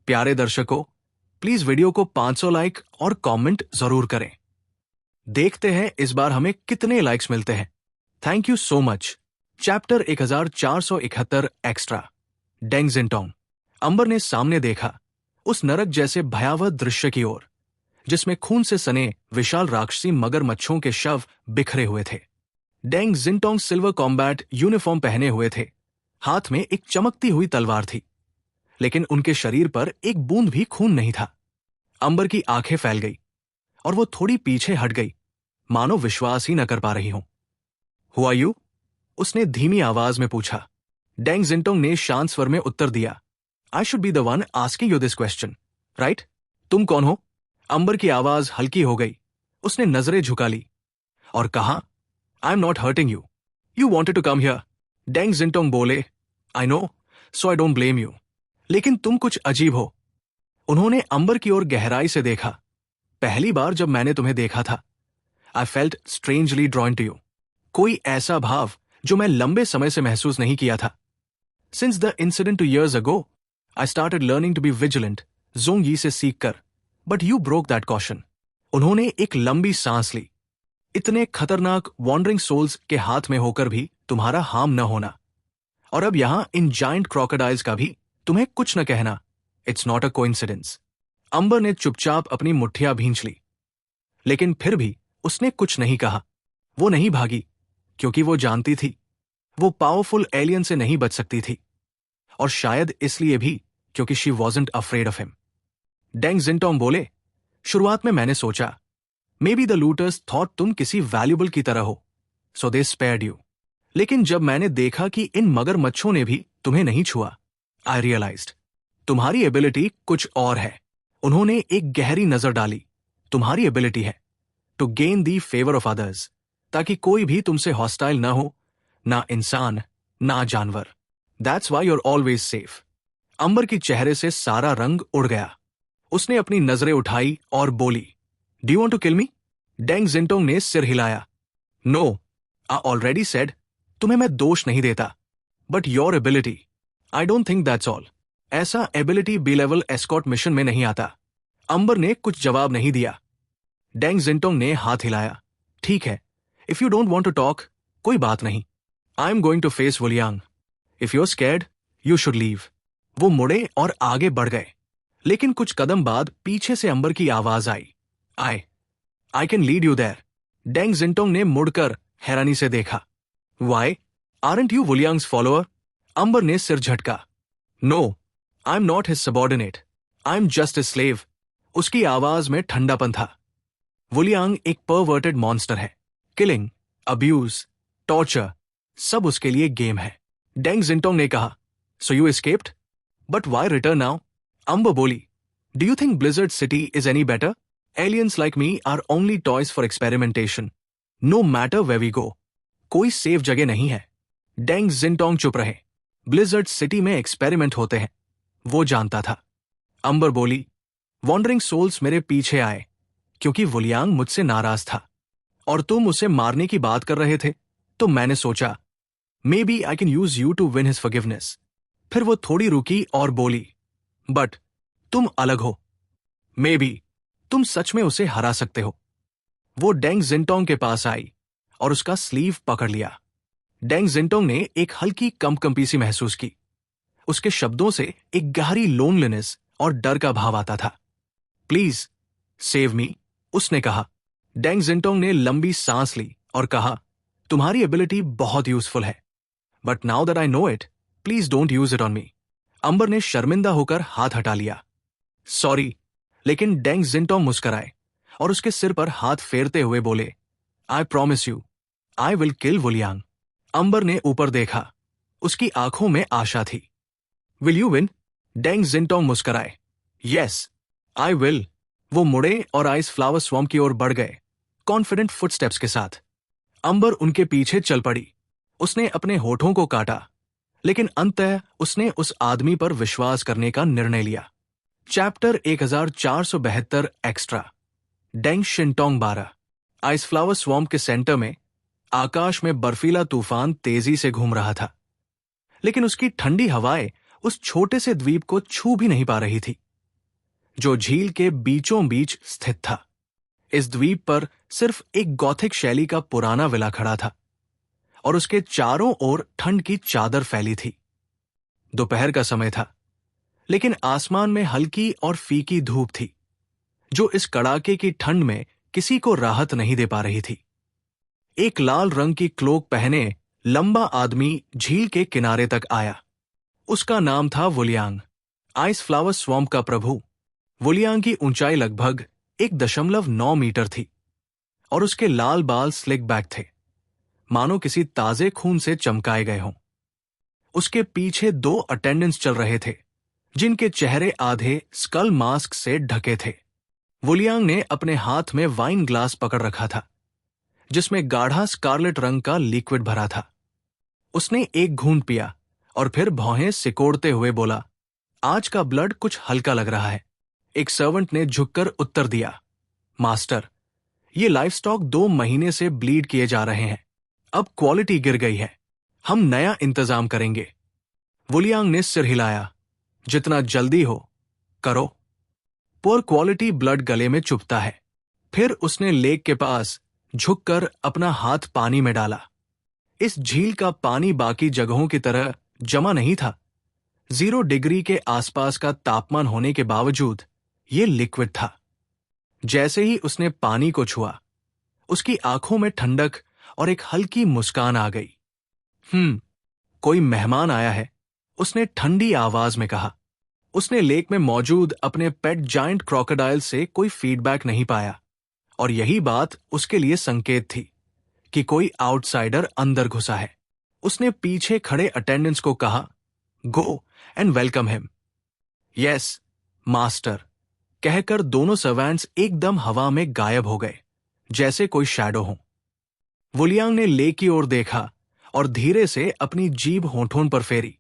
प्यारे दर्शकों, please video को 500 लाइक और कमेंट जरूर करें। देखते हैं इस बार हमें कितने लाइक्स मिलते हैं। Thank you so much. Chapter 1471 extra. Deng Jintong. Amber ने सामने देखा, उस नरक जैसे भयावह दृश्य की ओर, जिसमें खून से सने विशाल राक्षसी मगरमच्छों के शव बिखरे हुए थे। डेंग जिंटोंग सिल्वर कॉम्बैट यूनिफॉर्म पहने हुए थे। हाथ में एक चमकती हुई तलवार थी, लेकिन उनके शरीर पर एक बूंद भी खून नहीं था। अंबर की आंखें फैल गई और वो थोड़ी पीछे हट गई, मानो विश्वास ही न कर पा रही हो। हुआ यू? उसने धीमी आवाज में पूछा। डेंग जिंटोंग ने शांत स्वर में उत्तर दिया, I should be the one asking you this question, right? तुम कौन हो? अंबर की आवाज हल्की हो गई। उसने नजरें झुका ली और कहा, I am not hurting you. You wanted to come here. Deng Jintong बोले, I know, so I don't blame you. लेकिन तुम कुछ अजीब हो। उन्होंने अंबर की ओर गहराई से देखा। पहली बार जब मैंने तुम्हें देखा था, I felt strangely drawn to you. कोई ऐसा भाव जो मैं लंबे समय से महसूस नहीं किया था। Since the incident 2 years ago, I started learning to be vigilant, Jong Yi से सीख कर, but you broke that caution. उन्होंने एक लंबी सांस ली। इतने खतरनाक वॉन्डरिंग सोल्स के हाथ में होकर भी तुम्हारा हार्म न होना, और अब यहां इन जायंट क्रोकोडाइल्स का भी तुम्हें कुछ न कहना, इट्स नॉट अ कोइंसिडेंस। अंबर ने चुपचाप अपनी मुट्ठियां भींच ली, लेकिन फिर भी उसने कुछ नहीं कहा। वो नहीं भागी, क्योंकि वो जानती थी वो पावरफुल एलियन से नहीं बच सकती थी, और शायद इसलिए भी क्योंकि she wasn't afraid of him. Deng Jintong बोले, शुरुआत में मैंने सोचा मे बी द लूटर्स थॉट तुम किसी वैल्यूबल की तरह हो, सो दे स्पेयर्ड यू। लेकिन जब मैंने देखा कि इन मगरमच्छों ने भी तुम्हें नहीं छुआ, आई रियलाइज्ड तुम्हारी एबिलिटी कुछ और है। उन्होंने एक गहरी नजर डाली। तुम्हारी एबिलिटी है to gain the favour of others, ताकि कोई भी तुमसे हॉस्टाइल ना हो, ना इंसान ना जानवर। That's why you're always safe. Amber की चेहरे से सारा रंग उड़ गया। उसने अपनी नजरें उठाई और बोली, do you want to kill me? Deng Jintong ने सिर हिलाया। नो, आई ऑलरेडी सेड तुम्हें मैं दोष नहीं देता, but your ability, I don't think that's all. ऐसा ability B level escort mission में नहीं आता। अंबर ने कुछ जवाब नहीं दिया। डेंग जिंटोंग ने हाथ हिलाया। ठीक है, if you don't want to talk, कोई बात नहीं। I am going to face Wuliang. If you are scared, you should leave. वो मुड़े और आगे बढ़ गए, लेकिन कुछ कदम बाद पीछे से अंबर की आवाज आई, I can lead you there. Deng Jintong ने मुड़कर हैरानी से देखा। Why aren't you Wuliang's follower? Amber ने सिर झटका। No, I am not his subordinate, I am just his slave. उसकी आवाज में ठंडापन था। वुलियांग एक परवर्टेड मॉन्स्टर है। किलिंग, अब्यूज, टॉर्चर, सब उसके लिए गेम है। डेंग जिंटोंग ने कहा, so you escaped, but why return now? Amber बोली, do you think blizzard city is any better? Aliens like me are only toys for experimentation, no matter where we go. कोई safe जगह नहीं है। Deng जिंटोंग चुप रहे। Blizzard city में experiment होते हैं, वो जानता था। अंबर बोली, वॉन्डरिंग सोल्स मेरे पीछे आए क्योंकि वुलियांग मुझसे नाराज था, और तुम उसे मारने की बात कर रहे थे, तो मैंने सोचा may be I can use you to win his forgiveness. फिर वो थोड़ी रुकी और बोली, बट तुम अलग हो। मे बी तुम सच में उसे हरा सकते हो। वो डेंग जिंटोंग के पास आई और उसका स्लीव पकड़ लिया। डेंग जिंटोंग ने एक हल्की कंपकंपी सी महसूस की। उसके शब्दों से एक गहरी लोनलीनेस और डर का भाव आता था। प्लीज सेव मी, उसने कहा। डेंग जिंटोंग ने लंबी सांस ली और कहा, तुम्हारी एबिलिटी बहुत यूजफुल है, but now that I know it, please don't use it on me. Amber ने शर्मिंदा होकर हाथ हटा लिया। सॉरी। लेकिन डेंग जिंटोंग मुस्कुराए और उसके सिर पर हाथ फेरते हुए बोले, I promise you, I will kill Wuliang. Amber ने ऊपर देखा। उसकी आंखों में आशा थी। Will you win? Deng Jintong मुस्कुराए। Yes, I will. वो मुड़े और आइस फ्लावर स्वॉम्प की ओर बढ़ गए, कॉन्फिडेंट फुटस्टेप्स के साथ। अंबर उनके पीछे चल पड़ी। उसने अपने होठों को काटा, लेकिन अंततः उसने उस आदमी पर विश्वास करने का निर्णय लिया। Chapter 1472 extra. Deng Jintong 12। Ice flower swamp के सेंटर में आकाश में बर्फीला तूफान तेजी से घूम रहा था, लेकिन उसकी ठंडी हवाएं उस छोटे से द्वीप को छू भी नहीं पा रही थी। जो झील के बीचों बीच स्थित था। इस द्वीप पर सिर्फ एक गॉथिक शैली का पुराना विला खड़ा था और उसके चारों ओर ठंड की चादर फैली थी। दोपहर का समय था, लेकिन आसमान में हल्की और फीकी धूप थी, जो इस कड़ाके की ठंड में किसी को राहत नहीं दे पा रही थी। एक लाल रंग की क्लोक पहने लंबा आदमी झील के किनारे तक आया। उसका नाम था वुलियांग, आइस फ्लावर स्वॉम्प का प्रभु। वुलियांग की ऊंचाई लगभग 1.9 मीटर थी और उसके लाल बाल स्लिक बैक थे, मानो किसी ताजे खून से चमकाए गए हों। उसके पीछे 2 अटेंडेंट्स चल रहे थे, जिनके चेहरे आधे स्कल मास्क से ढके थे। वुलियांग ने अपने हाथ में वाइन ग्लास पकड़ रखा था, जिसमें गाढ़ा स्कारलेट रंग का लिक्विड भरा था। उसने एक घूंट पिया और फिर भौहें सिकोड़ते हुए बोला, आज का ब्लड कुछ हल्का लग रहा है। एक सर्वेंट ने झुककर उत्तर दिया, मास्टर, ये लाइवस्टॉक 2 महीने से ब्लीड किए जा रहे हैं। अब क्वालिटी गिर गई है। हम नया इंतजाम करेंगे। वुलियांग ने सिर हिलाया, जितना जल्दी हो करो। पुअर क्वालिटी ब्लड गले में चुभता है। फिर उसने लेक के पास झुककर अपना हाथ पानी में डाला। इस झील का पानी बाकी जगहों की तरह जमा नहीं था। 0 डिग्री के आसपास का तापमान होने के बावजूद यह लिक्विड था। जैसे ही उसने पानी को छुआ, उसकी आंखों में ठंडक और एक हल्की मुस्कान आ गई। कोई मेहमान आया है, उसने ठंडी आवाज में कहा। उसने लेक में मौजूद अपने पेट जायंट क्रोकोडाइल से कोई फीडबैक नहीं पाया, और यही बात उसके लिए संकेत थी कि कोई आउटसाइडर अंदर घुसा है। उसने पीछे खड़े अटेंडेंट्स को कहा, go and welcome him. Yes master, कहकर दोनों सर्वेंट्स एकदम हवा में गायब हो गए, जैसे कोई शैडो हो। वुलियांग ने लेक की ओर देखा और धीरे से अपनी जीभ होठों पर फेरी।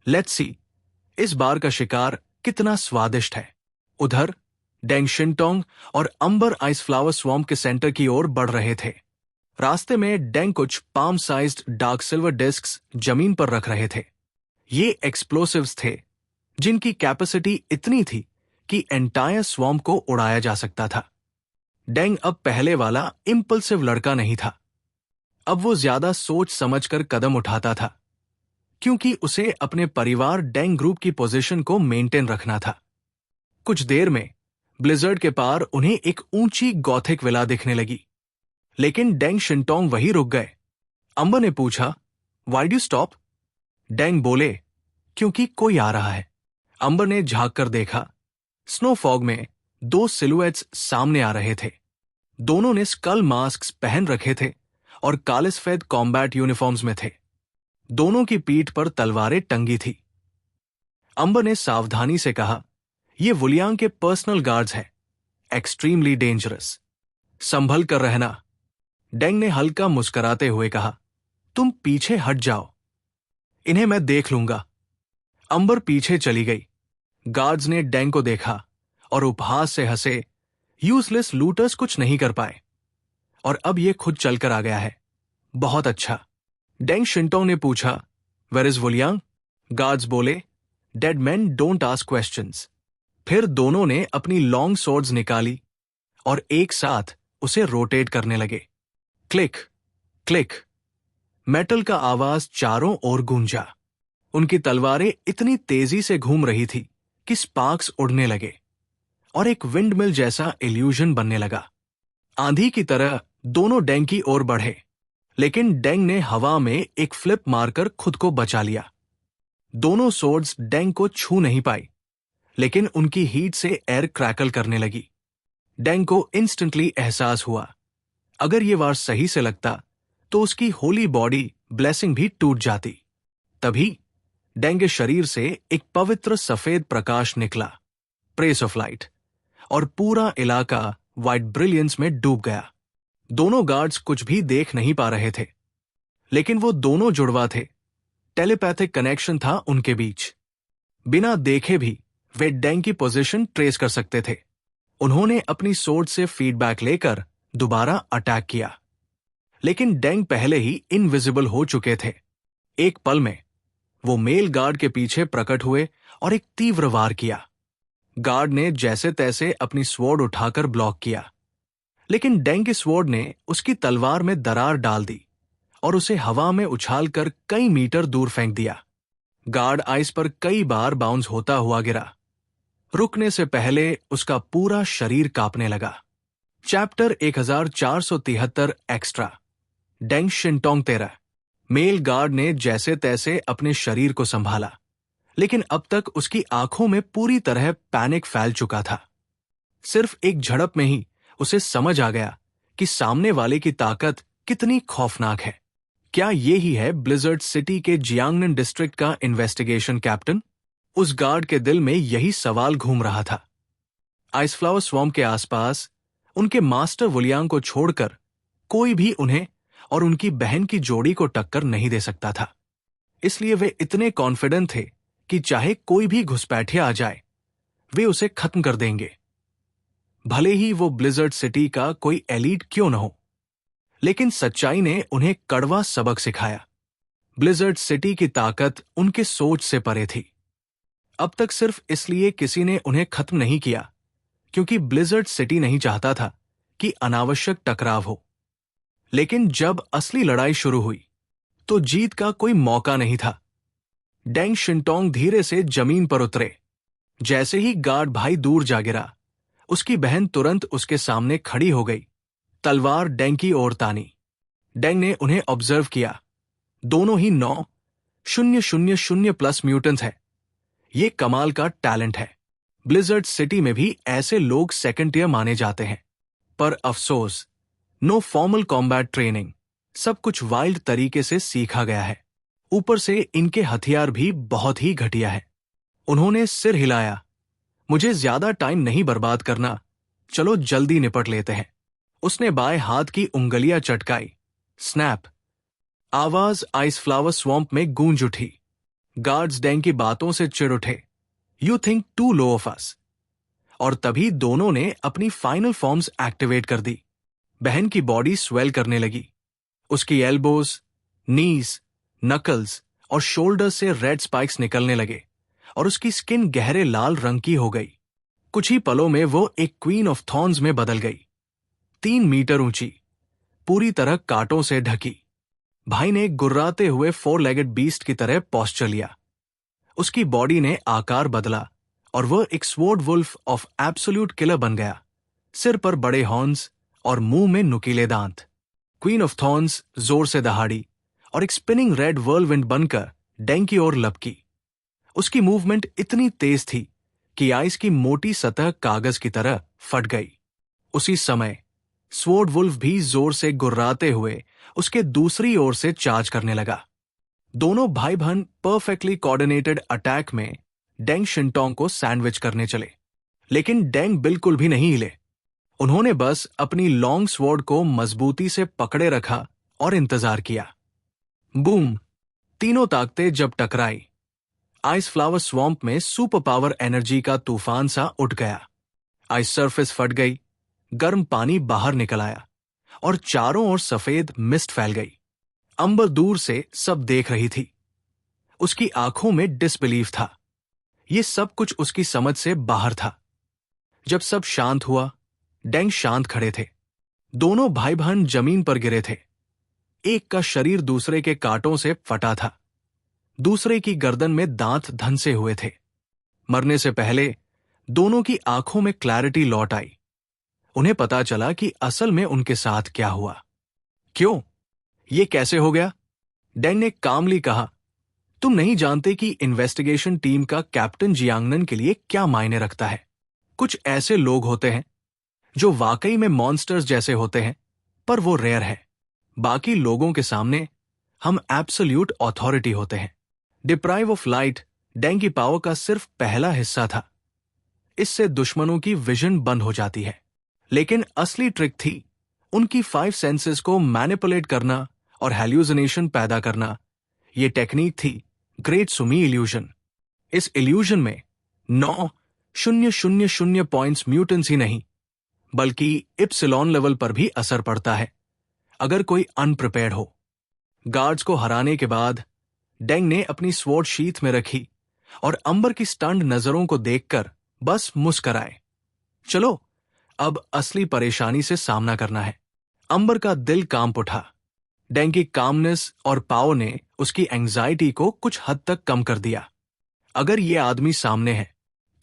लेट्स सी, इस बार का शिकार कितना स्वादिष्ट है। उधर डेंग शिनटोंग और अंबर आइस फ्लावर स्वॉम्प के सेंटर की ओर बढ़ रहे थे। रास्ते में डेंग कुछ palm sized dark silver discs जमीन पर रख रहे थे। ये एक्सप्लोसिव्स थे, जिनकी कैपेसिटी इतनी थी कि एंटायर स्वॉम्प को उड़ाया जा सकता था। डेंग अब पहले वाला इंपल्सिव लड़का नहीं था। अब वो ज्यादा सोच समझकर कदम उठाता था, क्योंकि उसे अपने परिवार डेंग ग्रुप की पोजीशन को मेंटेन रखना था। कुछ देर में ब्लिजर्ड के पार उन्हें एक ऊंची गॉथिक विला दिखने लगी, लेकिन डेंग शिनटोंग वहीं रुक गए। अंबर ने पूछा, व्हाई डू स्टॉप? डेंग बोले, क्योंकि कोई आ रहा है। अंबर ने झांक कर देखा। स्नो फॉग में 2 सिलुएट्स सामने आ रहे थे। दोनों ने स्कल मास्क पहन रखे थे और काले सफेद कॉम्बैट यूनिफॉर्म्स में थे। दोनों की पीठ पर तलवारें टंगी थी। अंबर ने सावधानी से कहा, ये वुलियांग के पर्सनल गार्ड्स हैं, एक्सट्रीमली डेंजरस। संभल कर रहना। डेंग ने हल्का मुस्कुराते हुए कहा, तुम पीछे हट जाओ, इन्हें मैं देख लूंगा। अंबर पीछे चली गई। गार्ड्स ने डेंग को देखा और उपहास से हंसे। यूजलेस लूटर्स कुछ नहीं कर पाए, और अब ये खुद चलकर आ गया है। बहुत अच्छा। डेंग शिनटोंग ने पूछा, वेयर इज वुलियांग? गार्ड्स बोले, dead man don't ask questions. फिर दोनों ने अपनी लॉन्ग स्वॉर्ड्स निकाली और एक साथ उसे रोटेट करने लगे। क्लिक क्लिक, मेटल का आवाज चारों ओर गूंजा। उनकी तलवारें इतनी तेजी से घूम रही थी कि स्पार्क्स उड़ने लगे और एक विंडमिल जैसा इल्यूजन बनने लगा। आंधी की तरह दोनों डेंग की ओर बढ़े, लेकिन डेंग ने हवा में एक फ्लिप मारकर खुद को बचा लिया। दोनों सोर्ड्स डेंग को छू नहीं पाई, लेकिन उनकी हीट से एयर क्रैकल करने लगी। डेंग को इंस्टेंटली एहसास हुआ, अगर ये वार सही से लगता तो उसकी होली बॉडी ब्लेसिंग भी टूट जाती। तभी डेंग के शरीर से एक पवित्र सफेद प्रकाश निकला, प्रेस ऑफ लाइट, और पूरा इलाका व्हाइट ब्रिलियंस में डूब गया। दोनों गार्ड्स कुछ भी देख नहीं पा रहे थे, लेकिन वो दोनों जुड़वा थे। टेलीपैथिक कनेक्शन था उनके बीच। बिना देखे भी वे डेंग की पोजीशन ट्रेस कर सकते थे। उन्होंने अपनी सोर्ड से फीडबैक लेकर दोबारा अटैक किया, लेकिन डेंग पहले ही इनविजिबल हो चुके थे। एक पल में वो मेल गार्ड के पीछे प्रकट हुए और एक तीव्र वार किया। गार्ड ने जैसे तैसे अपनी स्वॉर्ड उठाकर ब्लॉक किया, लेकिन डेंग की स्वॉर्ड ने उसकी तलवार में दरार डाल दी और उसे हवा में उछालकर कई मीटर दूर फेंक दिया। गार्ड आइस पर कई बार बाउंस होता हुआ गिरा। रुकने से पहले उसका पूरा शरीर कांपने लगा। Chapter 1473 extra. Deng Shintong 13। Male guard ने जैसे तैसे अपने शरीर को संभाला, लेकिन अब तक उसकी आंखों में पूरी तरह पैनिक फैल चुका था। सिर्फ एक झड़प में ही उसे समझ आ गया कि सामने वाले की ताकत कितनी खौफनाक है। क्या ये ही है ब्लिजर्ड सिटी के जियांगनन डिस्ट्रिक्ट का इन्वेस्टिगेशन कैप्टन? उस गार्ड के दिल में यही सवाल घूम रहा था। आइसफ्लावर स्वॉम्प के आसपास उनके मास्टर वुलियांग को छोड़कर कोई भी उन्हें और उनकी बहन की जोड़ी को टक्कर नहीं दे सकता था। इसलिए वे इतने कॉन्फिडेंट थे कि चाहे कोई भी घुसपैठिया आ जाए, वे उसे खत्म कर देंगे, भले ही वो ब्लिजर्ड सिटी का कोई एलीट क्यों न हो। लेकिन सच्चाई ने उन्हें कड़वा सबक सिखाया। ब्लिजर्ड सिटी की ताकत उनके सोच से परे थी। अब तक सिर्फ इसलिए किसी ने उन्हें खत्म नहीं किया क्योंकि ब्लिजर्ड सिटी नहीं चाहता था कि अनावश्यक टकराव हो। लेकिन जब असली लड़ाई शुरू हुई तो जीत का कोई मौका नहीं था। डेंग शिनटोंग धीरे से जमीन पर उतरे। जैसे ही गार्ड भाई दूर जा गिरा, उसकी बहन तुरंत उसके सामने खड़ी हो गई, तलवार डेंग की ओर तानी। डेंग ने उन्हें ऑब्जर्व किया। दोनों ही 9,000 प्लस म्यूटेंट्स हैं। ये कमाल का टैलेंट है। ब्लिजर्ड सिटी में भी ऐसे लोग सेकंड टियर माने जाते हैं, पर अफसोस, नो फॉर्मल कॉम्बैट ट्रेनिंग, सब कुछ वाइल्ड तरीके से सीखा गया है। ऊपर से इनके हथियार भी बहुत ही घटिया है। उन्होंने सिर हिलाया। मुझे ज्यादा टाइम नहीं बर्बाद करना, चलो जल्दी निपट लेते हैं। उसने बाएं हाथ की उंगलियां चटकाई। स्नैप! आवाज आइस फ्लावर स्वॉम्प में गूंज उठी। गार्ड्स डेंग की बातों से चिढ़ उठे। You think too low of us. और तभी दोनों ने अपनी फाइनल फॉर्म्स एक्टिवेट कर दी। बहन की बॉडी स्वेल करने लगी। उसकी एल्बोज, नीज, नकल्स और शोल्डर से रेड स्पाइक्स निकलने लगे और उसकी स्किन गहरे लाल रंग की हो गई। कुछ ही पलों में वो एक क्वीन ऑफ थॉर्न्स में बदल गई, 3 मीटर ऊंची, पूरी तरह कांटों से ढकी। भाई ने गुर्राते हुए 4 लेगेड बीस्ट की तरह पोस्चर लिया। उसकी बॉडी ने आकार बदला और वह एक sword wolf of absolute killer बन गया। सिर पर बड़े हॉर्न्स और मुंह में नुकीले दांत। क्वीन ऑफ थॉर्न्स जोर से दहाड़ी और एक स्पिनिंग रेड व्हर्लविंड बनकर डेंग की ओर लपकी। उसकी मूवमेंट इतनी तेज थी कि आइस की मोटी सतह कागज की तरह फट गई। उसी समय स्वॉर्ड वुल्फ भी जोर से गुर्राते हुए उसके दूसरी ओर से चार्ज करने लगा। दोनों भाई बहन परफेक्टली कोऑर्डिनेटेड अटैक में डेंग शिनटोंग को सैंडविच करने चले, लेकिन डेंग बिल्कुल भी नहीं हिले। उन्होंने बस अपनी लॉन्ग स्वॉर्ड को मजबूती से पकड़े रखा और इंतजार किया। बूम! तीनों ताकतें जब टकराई, आइस फ्लावर स्वॉम्प में सुपर पावर एनर्जी का तूफान सा उठ गया। आइस सरफेस फट गई, गर्म पानी बाहर निकल आया और चारों ओर सफेद मिस्ट फैल गई। अंबर दूर से सब देख रही थी। उसकी आंखों में डिसबिलीफ था। ये सब कुछ उसकी समझ से बाहर था। जब सब शांत हुआ, डेंग शांत खड़े थे। दोनों भाई बहन जमीन पर गिरे थे। एक का शरीर दूसरे के कांटों से फटा था, दूसरे की गर्दन में दांत धंसे हुए थे। मरने से पहले दोनों की आंखों में क्लैरिटी लौट आई। उन्हें पता चला कि असल में उनके साथ क्या हुआ। क्यों? ये कैसे हो गया? डेंग ने कामली कहा, तुम नहीं जानते कि इन्वेस्टिगेशन टीम का कैप्टन जियांगनन के लिए क्या मायने रखता है। कुछ ऐसे लोग होते हैं जो वाकई में मॉन्स्टर्स जैसे होते हैं, पर वो रेयर है। बाकी लोगों के सामने हम एब्सोल्यूट अथॉरिटी होते हैं। डिप्राइव ऑफ लाइट डेंग की पावर का सिर्फ पहला हिस्सा था। इससे दुश्मनों की विजन बंद हो जाती है। लेकिन असली ट्रिक थी उनकी 5 सेंसेस को मैनिपुलेट करना और हैल्यूसिनेशन पैदा करना। यह टेक्निक थी ग्रेट सुमी इल्यूजन। इस इल्यूजन में 9,000 पॉइंट्स म्यूटेंट्स ही नहीं, बल्कि इप्सिलॉन लेवल पर भी असर पड़ता है अगर कोई अनप्रिपेयर्ड हो। गार्ड्स को हराने के बाद डेंग ने अपनी स्वॉर्ड शीथ में रखी और अंबर की स्टन्ड नजरों को देखकर बस मुस्कराए। चलो, अब असली परेशानी से सामना करना है। अंबर का दिल कांप उठा। डेंग की कामनेस और पाव ने उसकी एंजाइटी को कुछ हद तक कम कर दिया। अगर ये आदमी सामने है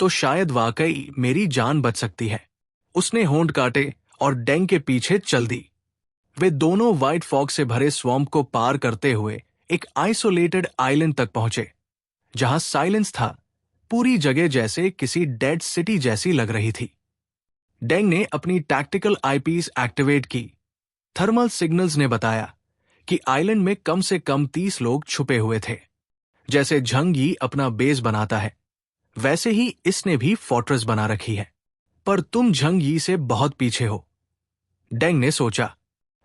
तो शायद वाकई मेरी जान बच सकती है। उसने होंठ काटे और डेंग के पीछे चल दी। वे दोनों व्हाइट फॉग से भरे स्वैम्प को पार करते हुए एक आइसोलेटेड आइलैंड तक पहुंचे, जहां साइलेंस था। पूरी जगह जैसे किसी डेड सिटी जैसी लग रही थी। डेंग ने अपनी टैक्टिकल आईपीस एक्टिवेट की। थर्मल सिग्नल्स ने बताया कि आइलैंड में कम से कम 30 लोग छुपे हुए थे। जैसे झंगी अपना बेस बनाता है, वैसे ही इसने भी फोर्ट्रेस बना रखी है। पर तुम झंगी से बहुत पीछे हो, डेंग ने सोचा।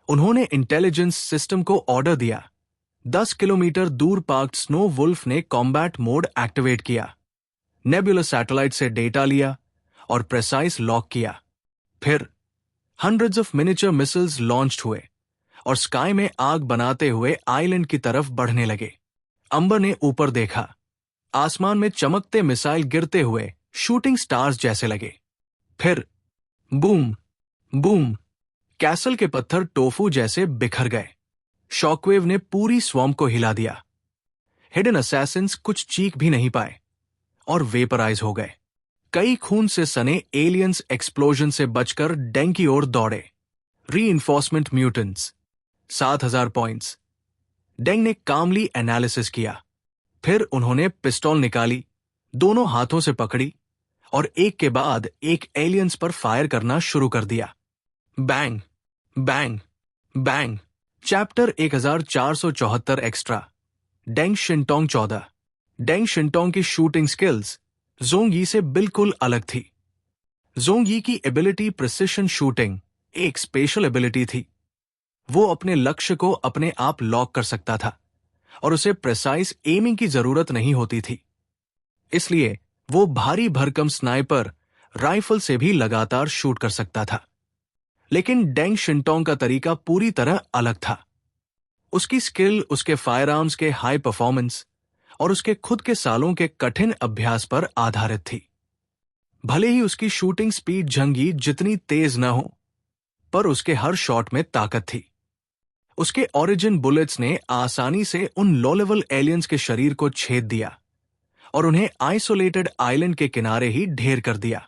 उन्होंने इंटेलिजेंस सिस्टम को ऑर्डर दिया। 10 किलोमीटर दूर पार्क्ड स्नो वुल्फ ने कॉम्बैट मोड एक्टिवेट किया, नेबुला सैटेलाइट से डेटा लिया और प्रेसाइज लॉक किया। फिर hundreds of miniature missiles launched हुए और स्काई में आग बनाते हुए आइलैंड की तरफ बढ़ने लगे। अंबर ने ऊपर देखा। आसमान में चमकते मिसाइल गिरते हुए शूटिंग स्टार्स जैसे लगे। फिर बूम बूम, कैसल के पत्थर टोफू जैसे बिखर गए। शॉकवेव ने पूरी स्वैम्प को हिला दिया। हिडन असैसिन्स कुछ चीख भी नहीं पाए और वेपराइज हो गए। कई खून से सने एलियंस एक्सप्लोजन से बचकर डेंग की ओर दौड़े। Reinforcement mutants 7000 points. डेंग ने कामली एनालिसिस किया। फिर उन्होंने पिस्टल निकाली, दोनों हाथों से पकड़ी और एक के बाद एक एलियंस पर फायर करना शुरू कर दिया। Bang bang bang. Chapter 1474 extra. Deng Shintong 14। Deng Shintong की शूटिंग स्किल्स जोंग से बिल्कुल अलग थी। जोंग की एबिलिटी प्रिसिशन शूटिंग एक स्पेशल एबिलिटी थी। वो अपने लक्ष्य को अपने आप लॉक कर सकता था और उसे प्रिसाइज एमिंग की जरूरत नहीं होती थी। इसलिए वो भारी भरकम स्नाइपर राइफल से भी लगातार शूट कर सकता था। लेकिन डेंग शिनटोंग का तरीका पूरी तरह अलग था। उसकी स्किल उसके फायर आर्म्स के हाई परफॉर्मेंस और उसके खुद के सालों के कठिन अभ्यास पर आधारित थी। भले ही उसकी शूटिंग स्पीड झंगी जितनी तेज न हो, पर उसके हर शॉट में ताकत थी। उसके ओरिजिन बुलेट्स ने आसानी से उन लो लेवल एलियंस के शरीर को छेद दिया और उन्हें आइसोलेटेड आइलैंड के किनारे ही ढेर कर दिया।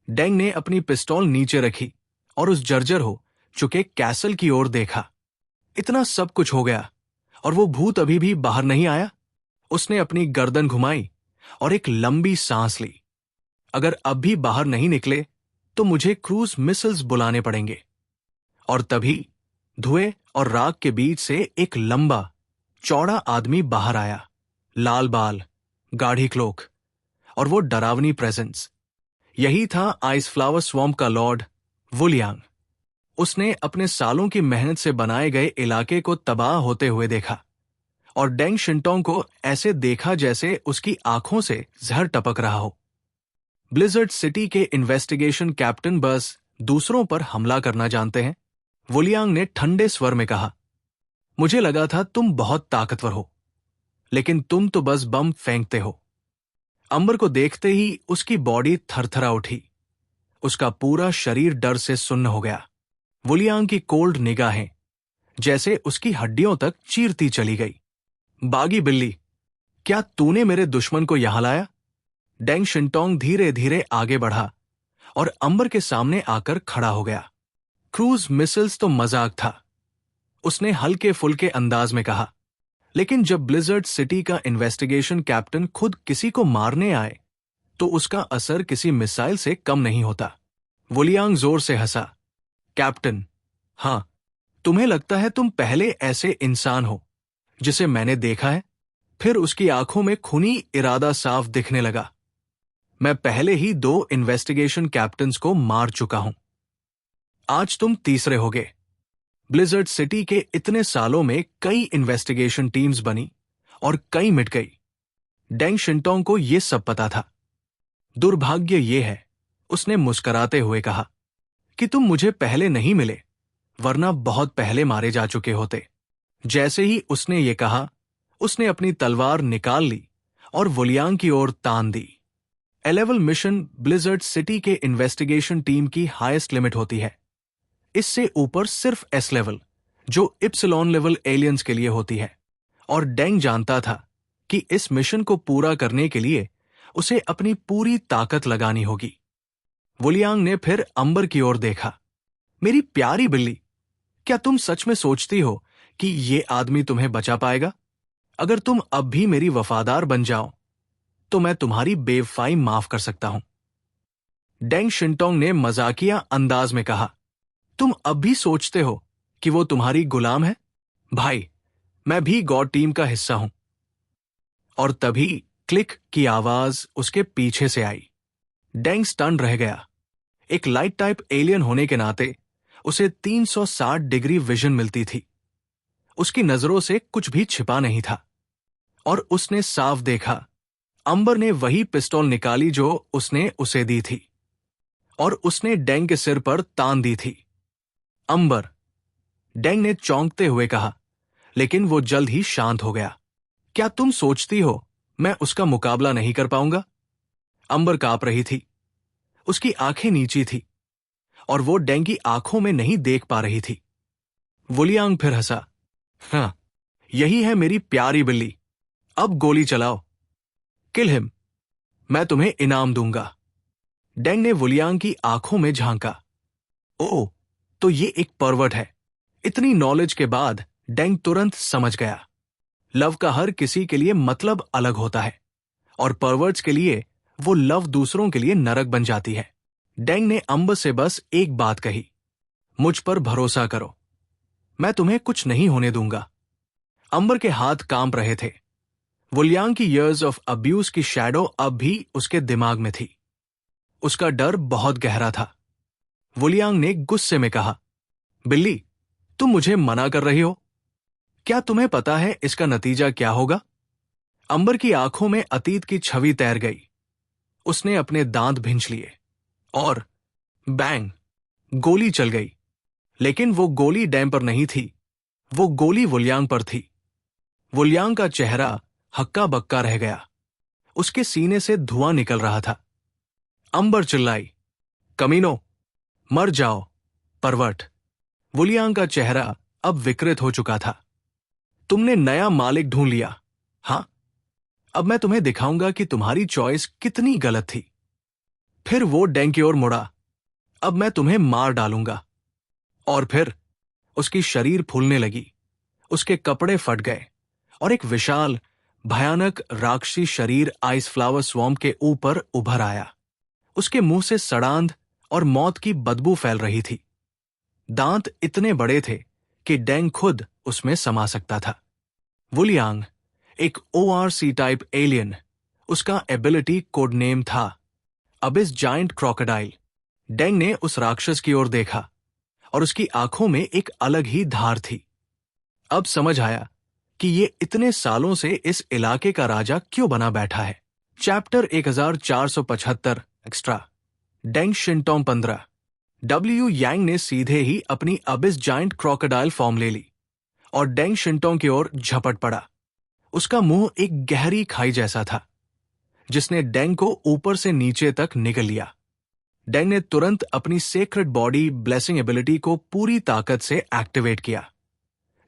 डेंग ने अपनी पिस्टल नीचे रखी और उस जर्जर हो चुके कैसल की ओर देखा। इतना सब कुछ हो गया और वो भूत अभी भी बाहर नहीं आया। उसने अपनी गर्दन घुमाई और एक लंबी सांस ली। अगर अब भी बाहर नहीं निकले तो मुझे क्रूज मिसाइल्स बुलाने पड़ेंगे। और तभी धुएं और राख के बीच से एक लंबा चौड़ा आदमी बाहर आया। लाल बाल, गाढ़ी क्लोक और वो डरावनी प्रेजेंस। यही था आइस फ्लावर स्वैम्प का लॉर्ड वुलियांग। उसने अपने सालों की मेहनत से बनाए गए इलाके को तबाह होते हुए देखा और डेंग शिनटोंग को ऐसे देखा जैसे उसकी आंखों से जहर टपक रहा हो। ब्लिजर्ड सिटी के इन्वेस्टिगेशन कैप्टन बस दूसरों पर हमला करना जानते हैं, वुलियांग ने ठंडे स्वर में कहा। मुझे लगा था तुम बहुत ताकतवर हो, लेकिन तुम तो बस बम फेंकते हो। अंबर को देखते ही उसकी बॉडी थरथरा उठी। उसका पूरा शरीर डर से सुन्न हो गया। वुलियांग की कोल्ड निगाहें जैसे उसकी हड्डियों तक चीरती चली गई। बागी बिल्ली, क्या तूने मेरे दुश्मन को यहां लाया? डेंग शिनटोंग धीरे धीरे आगे बढ़ा और अंबर के सामने आकर खड़ा हो गया। क्रूज मिसाइल्स तो मजाक था, उसने हल्के फुल्के अंदाज में कहा। लेकिन जब ब्लिजर्ड सिटी का इन्वेस्टिगेशन कैप्टन खुद किसी को मारने आए तो उसका असर किसी मिसाइल से कम नहीं होता। वुलियांग जोर से हंसा। कैप्टन, हां, तुम्हें लगता है तुम पहले ऐसे इंसान हो जिसे मैंने देखा है? फिर उसकी आंखों में खूनी इरादा साफ दिखने लगा। मैं पहले ही 2 इन्वेस्टिगेशन कैप्टन्स को मार चुका हूं। आज तुम तीसरे होगे। ब्लिजर्ड सिटी के इतने सालों में कई इन्वेस्टिगेशन टीम्स बनी और कई मिट गई। डेंग शिनटोंग को यह सब पता था। दुर्भाग्य यह है, उसने मुस्कुराते हुए कहा, कि तुम मुझे पहले नहीं मिले, वरना बहुत पहले मारे जा चुके होते। जैसे ही उसने ये कहा, उसने अपनी तलवार निकाल ली और वुलियांग की ओर तान दी। ए लेवल मिशन ब्लिजर्ड सिटी के इन्वेस्टिगेशन टीम की हाईएस्ट लिमिट होती है। इससे ऊपर सिर्फ एस लेवल, जो इप्सिलॉन लेवल एलियंस के लिए होती है। और डेंग जानता था कि इस मिशन को पूरा करने के लिए उसे अपनी पूरी ताकत लगानी होगी। वुलियांग ने फिर अंबर की ओर देखा। मेरी प्यारी बिल्ली, क्या तुम सच में सोचती हो कि ये आदमी तुम्हें बचा पाएगा? अगर तुम अब भी मेरी वफादार बन जाओ तो मैं तुम्हारी बेवफाई माफ कर सकता हूं। डेंग शिंटोंग ने मजाकिया अंदाज में कहा, तुम अब भी सोचते हो कि वो तुम्हारी गुलाम है? भाई, मैं भी गॉड टीम का हिस्सा हूं। और तभी क्लिक की आवाज उसके पीछे से आई। डेंग स्टन रह गया। एक लाइट टाइप एलियन होने के नाते उसे 360 डिग्री विजन मिलती थी। उसकी नजरों से कुछ भी छिपा नहीं था और उसने साफ देखा। अंबर ने वही पिस्टल निकाली जो उसने उसे दी थी और उसने डेंग के सिर पर तान दी थी। अंबर, डेंग ने चौंकते हुए कहा, लेकिन वो जल्द ही शांत हो गया। क्या तुम सोचती हो मैं उसका मुकाबला नहीं कर पाऊंगा? अंबर कांप रही थी। उसकी आंखें नीची थी और वो डेंग की आंखों में नहीं देख पा रही थी। वुलियांग फिर हंसा। हाँ, यही है मेरी प्यारी बिल्ली। अब गोली चलाओ। किल हिम, मैं तुम्हें इनाम दूंगा। डेंग ने वुलियांग की आंखों में झांका। ओह, तो ये एक परवर्ट है। इतनी नॉलेज के बाद डेंग तुरंत समझ गया। लव का हर किसी के लिए मतलब अलग होता है और परवर्ट्स के लिए वो लव दूसरों के लिए नरक बन जाती है। डेंग ने अंबर से बस एक बात कही, मुझ पर भरोसा करो, मैं तुम्हें कुछ नहीं होने दूंगा। अंबर के हाथ कांप रहे थे। वुलियांग की इयर्स ऑफ अब्यूज की शैडो अब भी उसके दिमाग में थी। उसका डर बहुत गहरा था। वुलियांग ने गुस्से में कहा, बिल्ली, तुम मुझे मना कर रही हो? क्या तुम्हें पता है इसका नतीजा क्या होगा? अंबर की आंखों में अतीत की छवि तैर गई। उसने अपने दांत भिंच लिए और बैंग, गोली चल गई। लेकिन वो गोली डैम पर नहीं थी, वो गोली वुलियांग पर थी। वुलियांग का चेहरा हक्का बक्का रह गया। उसके सीने से धुआं निकल रहा था। अंबर चिल्लाई, कमीनो, मर जाओ, परवर्ट। वुलियांग का चेहरा अब विकृत हो चुका था। तुमने नया मालिक ढूंढ लिया, हां? अब मैं तुम्हें दिखाऊंगा कि तुम्हारी चॉइस कितनी गलत थी। फिर वो डेंग की ओर मुड़ा। अब मैं तुम्हें मार डालूंगा। और फिर उसकी शरीर फूलने लगी। उसके कपड़े फट गए और एक विशाल, भयानक राक्षसी शरीर आइस फ्लावर स्वॉर्म के ऊपर उभर आया। उसके मुंह से सड़ांध और मौत की बदबू फैल रही थी। दांत इतने बड़े थे कि डेंग खुद उसमें समा सकता था। वुलियांग, एक ORC टाइप एलियन, उसका एबिलिटी कोड नेम था अबिस जायंट क्रोकोडाइल। डेंग ने उस राक्षस की ओर देखा और उसकी आंखों में एक अलग ही धार थी। अब समझ आया कि ये इतने सालों से इस इलाके का राजा क्यों बना बैठा है। Chapter 1475 extra. Deng Shintong 15। W Yang ने सीधे ही अपनी अबिस जायंट क्रोकोडाइल फॉर्म ले ली और डेंग शिंटोंग की ओर झपट पड़ा। उसका मुंह एक गहरी खाई जैसा था जिसने डेंग को ऊपर से नीचे तक निगल लिया। डेंग ने तुरंत अपनी सेक्रेड बॉडी ब्लेसिंग एबिलिटी को पूरी ताकत से एक्टिवेट किया,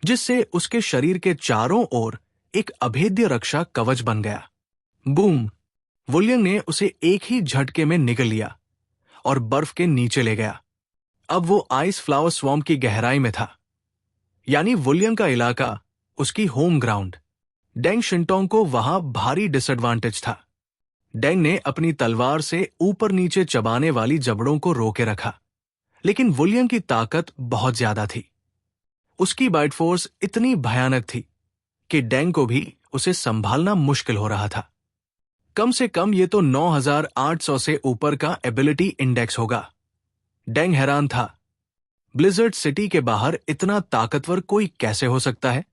जिससे उसके शरीर के चारों ओर एक अभेद्य रक्षा कवच बन गया। बूम! वुलियांग ने उसे एक ही झटके में निगल लिया और बर्फ के नीचे ले गया। अब वो आइस फ्लावर स्वॉर्म की गहराई में था, यानी वुलियांग का इलाका, उसकी होम ग्राउंड। डेंग शिंटोंग को वहां भारी डिसएडवांटेज था। डेंग ने अपनी तलवार से ऊपर नीचे चबाने वाली जबड़ों को रोके रखा, लेकिन वुलियांग की ताकत बहुत ज्यादा थी। उसकी बाइट फोर्स इतनी भयानक थी कि डेंग को भी उसे संभालना मुश्किल हो रहा था। कम से कम ये तो 9800 से ऊपर का एबिलिटी इंडेक्स होगा। डेंग हैरान था। ब्लिजर्ड सिटी के बाहर इतना ताकतवर कोई कैसे हो सकता है?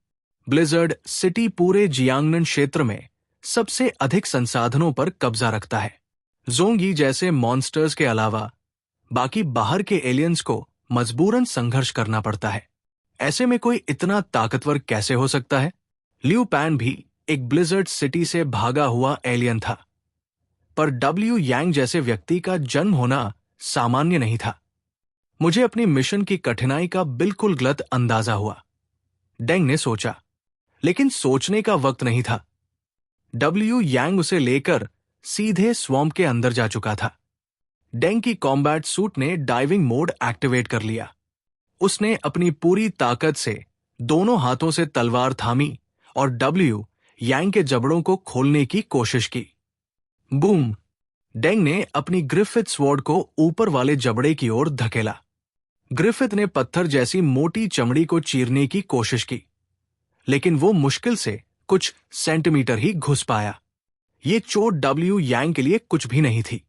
ब्लिजर्ड सिटी पूरे जियांगनन क्षेत्र में सबसे अधिक संसाधनों पर कब्जा रखता है। जोंगी जैसे मॉन्स्टर्स के अलावा बाकी बाहर के एलियंस को मजबूरन संघर्ष करना पड़ता है। ऐसे में कोई इतना ताकतवर कैसे हो सकता है? लियू पैन भी एक ब्लिजर्ड सिटी से भागा हुआ एलियन था। पर डब्ल्यू यांग जैसे व्यक्ति का जन्म होना सामान्य नहीं था। मुझे अपनी मिशन की कठिनाई का बिल्कुल गलत अंदाजा हुआ, डेंग ने सोचा। लेकिन सोचने का वक्त नहीं था। डब्ल्यू यांग उसे लेकर सीधे स्वॉम्प के अंदर जा चुका था। डेंग की कॉम्बैट सूट ने डाइविंग मोड एक्टिवेट कर लिया। उसने अपनी पूरी ताकत से दोनों हाथों से तलवार थामी और डब्ल्यू यांग के जबड़ों को खोलने की कोशिश की। बूम! डेंग ने अपनी ग्रिफिथ स्वॉर्ड को ऊपर वाले जबड़े की ओर धकेला। ग्रिफिथ ने पत्थर जैसी मोटी चमड़ी को चीरने की कोशिश की, लेकिन वो मुश्किल से कुछ सेंटीमीटर ही घुस पाया। ये चोट डब्ल्यू यांग के लिए कुछ भी नहीं थी।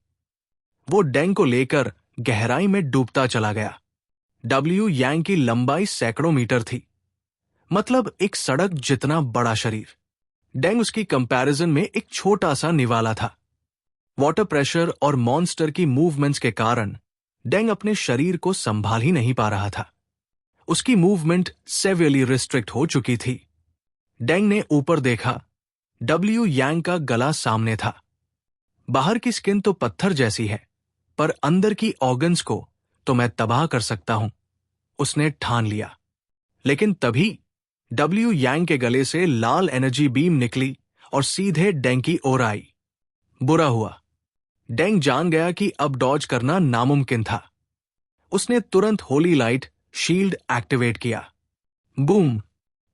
वो डेंग को लेकर गहराई में डूबता चला गया। डब्ल्यू यांग की लंबाई सैकड़ों मीटर थी, मतलब एक सड़क जितना बड़ा शरीर। डेंग उसकी कंपैरिजन में एक छोटा सा निवाला था। वाटर प्रेशर और मॉन्स्टर की मूवमेंट्स के कारण डेंग अपने शरीर को संभाल ही नहीं पा रहा था। उसकी मूवमेंट सेवियरली रिस्ट्रिक्ट हो चुकी थी। डेंग ने ऊपर देखा। डब्ल्यू यांग का गला सामने था। बाहर की स्किन तो पत्थर जैसी है, पर अंदर की ऑर्गन्स को तो मैं तबाह कर सकता हूं, उसने ठान लिया। लेकिन तभी डब्ल्यू यांग के गले से लाल एनर्जी बीम निकली और सीधे डेंग की ओर आई। बुरा हुआ। डेंग जान गया कि अब डॉज करना नामुमकिन था। उसने तुरंत होली लाइट शील्ड एक्टिवेट किया। बूम!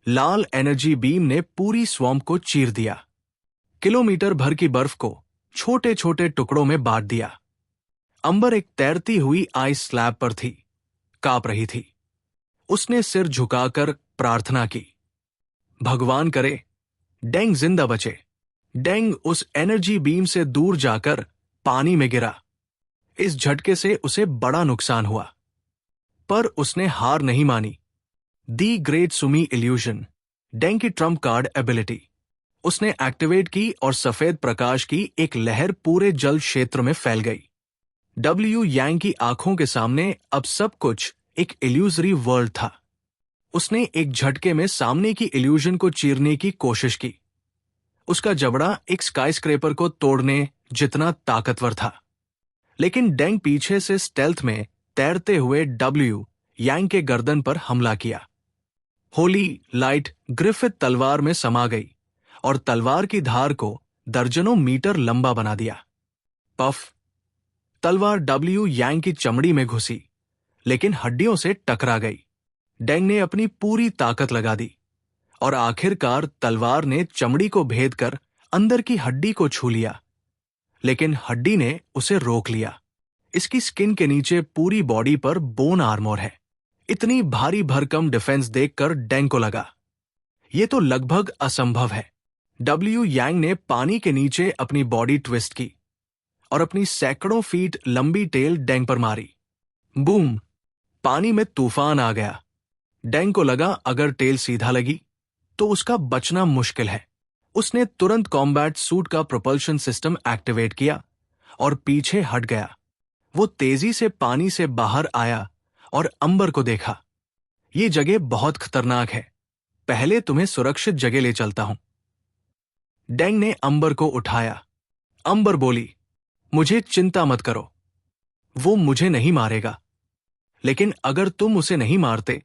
लाल एनर्जी बीम ने पूरी स्वॉम्प को चीर दिया। किलोमीटर भर की बर्फ को छोटे छोटे टुकड़ों में बांट दिया। अंबर एक तैरती हुई आइस स्लैब पर थी, कांप रही थी। उसने सिर झुकाकर प्रार्थना की, भगवान करे डेंग जिंदा बचे। डेंग उस एनर्जी बीम से दूर जाकर पानी में गिरा। इस झटके से उसे बड़ा नुकसान हुआ, पर उसने हार नहीं मानी। The great Sumi illusion, Deng की ट्रम्प कार्ड एबिलिटी, उसने एक्टिवेट की और सफेद प्रकाश की एक लहर पूरे जल क्षेत्र में फैल गई। डब्ल्यू यांग की आंखों के सामने अब सब कुछ एक इल्यूजरी वर्ल्ड था। उसने एक झटके में सामने की इल्यूजन को चीरने की कोशिश की। उसका जबड़ा एक स्काईस्क्रेपर को तोड़ने जितना ताकतवर था। लेकिन डेंग पीछे से स्टेल्थ में तैरते हुए डब्ल्यू यांग के गर्दन पर हमला किया। होली लाइट ग्रिफिथ तलवार में समा गई और तलवार की धार को दर्जनों मीटर लंबा बना दिया। पफ! तलवार डब्ल्यू यांग की चमड़ी में घुसी, लेकिन हड्डियों से टकरा गई। डेंग ने अपनी पूरी ताकत लगा दी और आखिरकार तलवार ने चमड़ी को भेद कर अंदर की हड्डी को छू लिया, लेकिन हड्डी ने उसे रोक लिया। इसकी स्किन के नीचे पूरी बॉडी पर बोन आर्मोर है। इतनी भारी भरकम डिफेंस देखकर डेंग को लगा, यह तो लगभग असंभव है। डब्ल्यू यांग ने पानी के नीचे अपनी बॉडी ट्विस्ट की और अपनी सैकड़ों फीट लंबी टेल डेंग पर मारी। बूम! पानी में तूफान आ गया। डेंग को लगा अगर टेल सीधा लगी तो उसका बचना मुश्किल है। उसने तुरंत कॉम्बैट सूट का प्रोपल्शन सिस्टम एक्टिवेट किया और पीछे हट गया। वो तेजी से पानी से बाहर आया और अंबर को देखा। ये जगह बहुत खतरनाक है, पहले तुम्हें सुरक्षित जगह ले चलता हूं। डेंग ने अंबर को उठाया। अंबर बोली, मुझे चिंता मत करो, वो मुझे नहीं मारेगा, लेकिन अगर तुम उसे नहीं मारते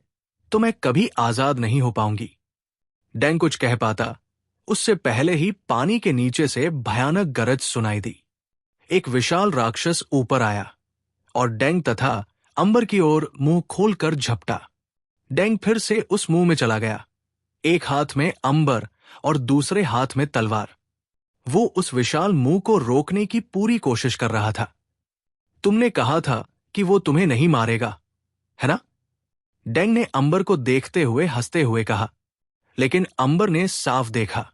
तो मैं कभी आजाद नहीं हो पाऊंगी। डेंग कुछ कह पाता उससे पहले ही पानी के नीचे से भयानक गरज सुनाई दी। एक विशाल राक्षस ऊपर आया और डेंग तथा अंबर की ओर मुंह खोलकर झपटा। डेंग फिर से उस मुंह में चला गया, एक हाथ में अंबर और दूसरे हाथ में तलवार। वो उस विशाल मुंह को रोकने की पूरी कोशिश कर रहा था। तुमने कहा था कि वो तुम्हें नहीं मारेगा, है ना? डेंग ने अंबर को देखते हुए हंसते हुए कहा, लेकिन अंबर ने साफ देखा।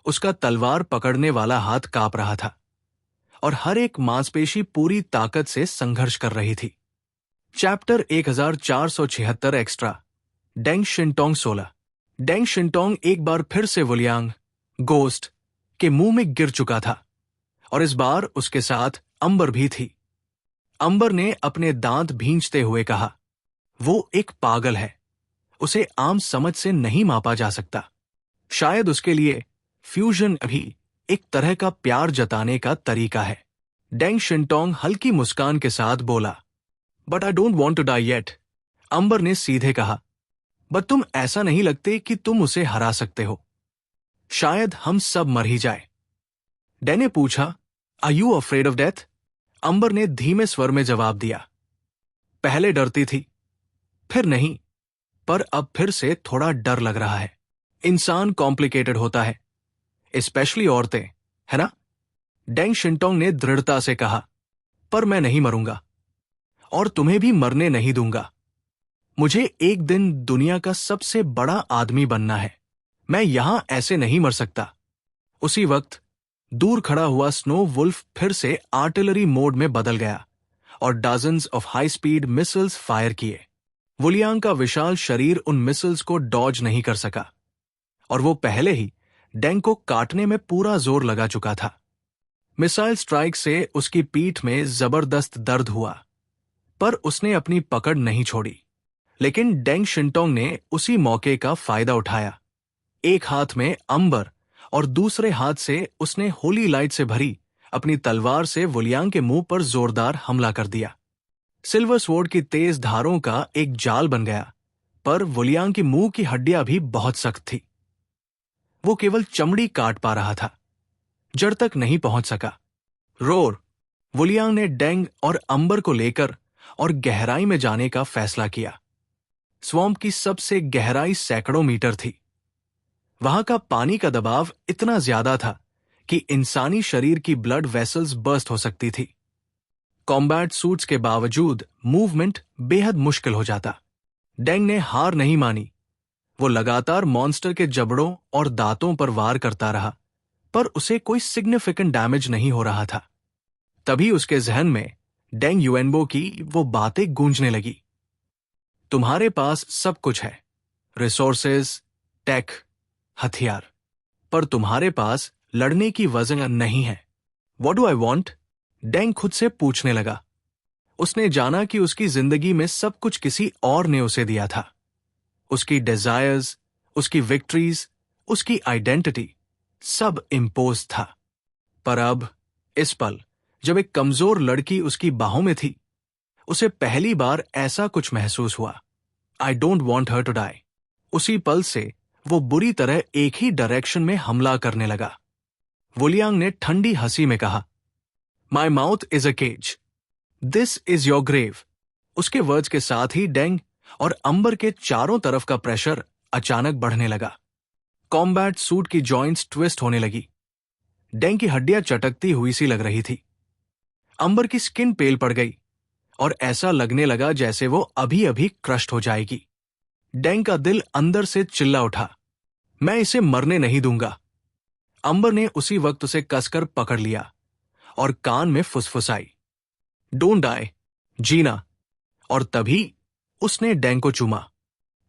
उसका तलवार पकड़ने वाला हाथ कांप रहा था और हर एक मांसपेशी पूरी ताकत से संघर्ष कर रही थी। Chapter 1476 extra. Deng Shintong 16। Deng Shintong एक बार फिर से वुलियांग गोस्ट के मुंह में गिर चुका था और इस बार उसके साथ अंबर भी थी। अंबर ने अपने दांत भींचते हुए कहा, वो एक पागल है, उसे आम समझ से नहीं मापा जा सकता। शायद उसके लिए फ्यूजन भी एक तरह का प्यार जताने का तरीका है। डेंग शिनटोंग हल्की मुस्कान के साथ बोला, but I don't want to die yet. Amber ने सीधे कहा, बट तुम ऐसा नहीं लगते कि तुम उसे हरा सकते हो। शायद हम सब मर ही जाए। डेन ने पूछा, are you afraid of death? Amber ने धीमे स्वर में जवाब दिया, पहले डरती थी, फिर नहीं, पर अब फिर से थोड़ा डर लग रहा है। इंसान कॉम्प्लिकेटेड होता है, स्पेशली औरतें, है ना? डेंग शिनटोंग ने दृढ़ता से कहा, पर मैं नहीं मरूंगा, और तुम्हें भी मरने नहीं दूंगा। मुझे एक दिन दुनिया का सबसे बड़ा आदमी बनना है। मैं यहां ऐसे नहीं मर सकता। उसी वक्त दूर खड़ा हुआ स्नो वुल्फ फिर से आर्टिलरी मोड में बदल गया और dozens of high speed missiles fire किए। वुलियांग का विशाल शरीर उन मिसाइल्स को डॉज नहीं कर सका और वो पहले ही डेंग को काटने में पूरा जोर लगा चुका था। मिसाइल स्ट्राइक से उसकी पीठ में जबरदस्त दर्द हुआ, पर उसने अपनी पकड़ नहीं छोड़ी। लेकिन डेंग शिनटोंग ने उसी मौके का फायदा उठाया। एक हाथ में अंबर और दूसरे हाथ से उसने होली लाइट से भरी अपनी तलवार से वुलियांग के मुंह पर जोरदार हमला कर दिया। सिल्वर स्वॉर्ड की तेज धारों का एक जाल बन गया, पर वुलियांग की मुंह की हड्डियां भी बहुत सख्त थी। वो केवल चमड़ी काट पा रहा था, जड़ तक नहीं पहुंच सका। रोर! वुलियांग ने डेंग और अंबर को लेकर और गहराई में जाने का फैसला किया। स्वॉम्प की सबसे गहराई सैकड़ों मीटर थी। वहां का पानी का दबाव इतना ज्यादा था कि इंसानी शरीर की ब्लड वेसल्स बर्स्ट हो सकती थी। कॉम्बैट सूट्स के बावजूद मूवमेंट बेहद मुश्किल हो जाता। डेंग ने हार नहीं मानी। वो लगातार मॉन्स्टर के जबड़ों और दांतों पर वार करता रहा, पर उसे कोई सिग्निफिकेंट डैमेज नहीं हो रहा था। तभी उसके जहन में डेंग युएनबो की वो बातें गूंजने लगी। तुम्हारे पास सब कुछ है, रिसोर्सेज, टेक, हथियार, पर तुम्हारे पास लड़ने की वजह नहीं है। What do I want? Deng खुद से पूछने लगा। उसने जाना कि उसकी जिंदगी में सब कुछ किसी और ने उसे दिया था। उसकी डिजायर्स, उसकी विक्ट्रीज, उसकी आइडेंटिटी, सब इम्पोज था। पर अब, इस पल, जब एक कमजोर लड़की उसकी बाहों में थी, उसे पहली बार ऐसा कुछ महसूस हुआ। I don't want her to die. उसी पल से वो बुरी तरह एक ही डायरेक्शन में हमला करने लगा। वुलियांग ने ठंडी हंसी में कहा, my mouth is a cage, this is your grave. उसके वर्ड्स के साथ ही डेंग और अंबर के चारों तरफ का प्रेशर अचानक बढ़ने लगा। कॉम्बैट सूट की जॉइंट्स ट्विस्ट होने लगी। डेंग की हड्डियां चटकती हुई सी लग रही थी। अंबर की स्किन पेल पड़ गई और ऐसा लगने लगा जैसे वो अभी अभी क्रश्ड हो जाएगी। डेंग का दिल अंदर से चिल्ला उठा, मैं इसे मरने नहीं दूंगा। अंबर ने उसी वक्त उसे कसकर पकड़ लिया और कान में फुसफुसाई, डोंट डाई, जीना। और तभी उसने डेंग को चूमा।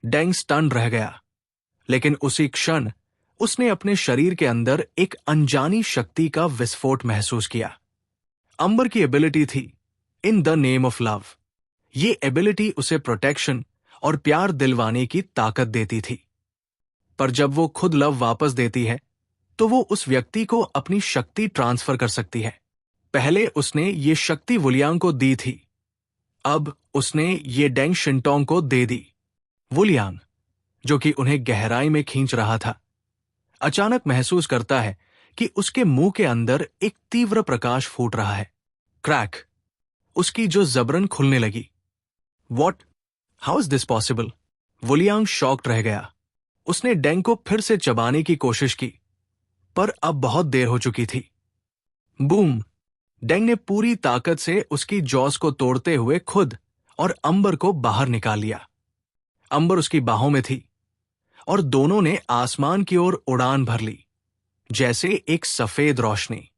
डेंग स्टन रह गया, लेकिन उसी क्षण उसने अपने शरीर के अंदर एक अनजानी शक्ति का विस्फोट महसूस किया। अंबर की एबिलिटी थी in the name of love. ये एबिलिटी उसे प्रोटेक्शन और प्यार दिलवाने की ताकत देती थी। पर जब वो खुद लव वापस देती है, तो वो उस व्यक्ति को अपनी शक्ति ट्रांसफर कर सकती है। पहले उसने ये शक्ति वुलियांग को दी थी, अब उसने ये डेंग शिनटोंग को दे दी। वुलियांग, जो कि उन्हें गहराई में खींच रहा था, अचानक महसूस करता है कि उसके मुंह के अंदर एक तीव्र प्रकाश फूट रहा है। क्रैक! उसकी जो जबरन खुलने लगी। What? How is this possible? Wuliang shocked रह गया। उसने डेंग को फिर से चबाने की कोशिश की, पर अब बहुत देर हो चुकी थी। बूम! डेंग ने पूरी ताकत से उसकी जॉस को तोड़ते हुए खुद और अंबर को बाहर निकाल लिया। अंबर उसकी बाहों में थी और दोनों ने आसमान की ओर उड़ान भर ली, जैसे एक सफेद रोशनी।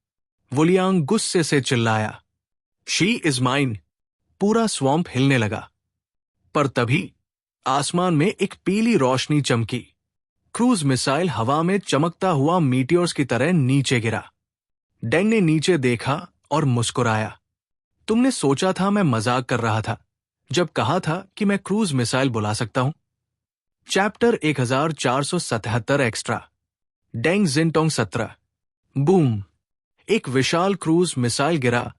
वुलियांग गुस्से से चिल्लाया, शी इज माइन। पूरा स्वॉम्प हिलने लगा। पर तभी आसमान में एक पीली रोशनी चमकी। क्रूज मिसाइल हवा में चमकता हुआ मीटियोर्स की तरह नीचे गिरा। डेंग ने नीचे देखा और मुस्कुराया। तुमने सोचा था मैं मजाक कर रहा था जब कहा था कि मैं क्रूज मिसाइल बुला सकता हूं। Chapter 1477 extra. Deng Jintong 17। Boom! एक विशाल क्रूज मिसाइल गिरा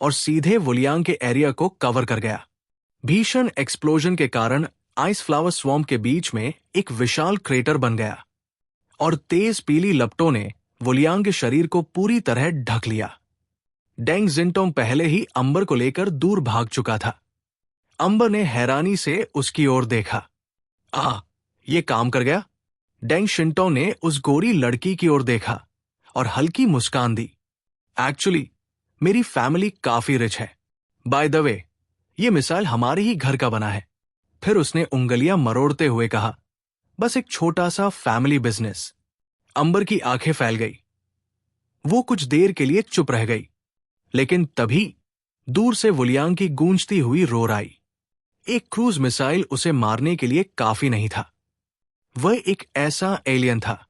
और सीधे वुलियांग के एरिया को कवर कर गया। भीषण एक्सप्लोजन के कारण आइस फ्लावर स्वॉम्प के बीच में एक विशाल क्रेटर बन गया और तेज पीली लपटों ने वुलियांग के शरीर को पूरी तरह ढक लिया। डेंग जिनटोंग पहले ही अंबर को लेकर दूर भाग चुका था। अंबर ने हैरानी से उसकी ओर देखा। ये काम कर गया। डेंग शिंटोंग ने उस गोरी लड़की की ओर देखा और हल्की मुस्कान दी। एक्चुअली मेरी फैमिली काफी रिच है। बाय द वे, ये मिसाइल हमारे ही घर का बना है। फिर उसने उंगलियां मरोड़ते हुए कहा, बस एक छोटा सा फैमिली बिजनेस। अंबर की आंखें फैल गई। वो कुछ देर के लिए चुप रह गई, लेकिन तभी दूर से वुलियांग की गूंजती हुई रोर आई। एक क्रूज मिसाइल उसे मारने के लिए काफी नहीं था। वह एक ऐसा एलियन था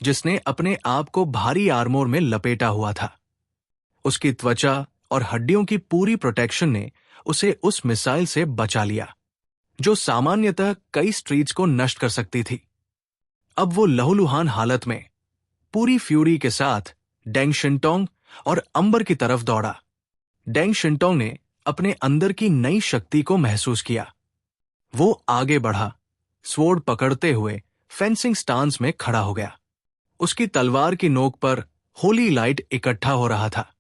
जिसने अपने आप को भारी आर्मोर में लपेटा हुआ था। उसकी त्वचा और हड्डियों की पूरी प्रोटेक्शन ने उसे उस मिसाइल से बचा लिया, जो सामान्यतः कई स्ट्रीट्स को नष्ट कर सकती थी। अब वो लहूलुहान हालत में पूरी फ्यूरी के साथ डेंग शिंटोंग और अंबर की तरफ दौड़ा। डेंग शिंटोंग ने अपने अंदर की नई शक्ति को महसूस किया। वो आगे बढ़ा, स्वॉर्ड पकड़ते हुए फेंसिंग स्टांस में खड़ा हो गया। उसकी तलवार की नोक पर होली लाइट इकट्ठा हो रहा था,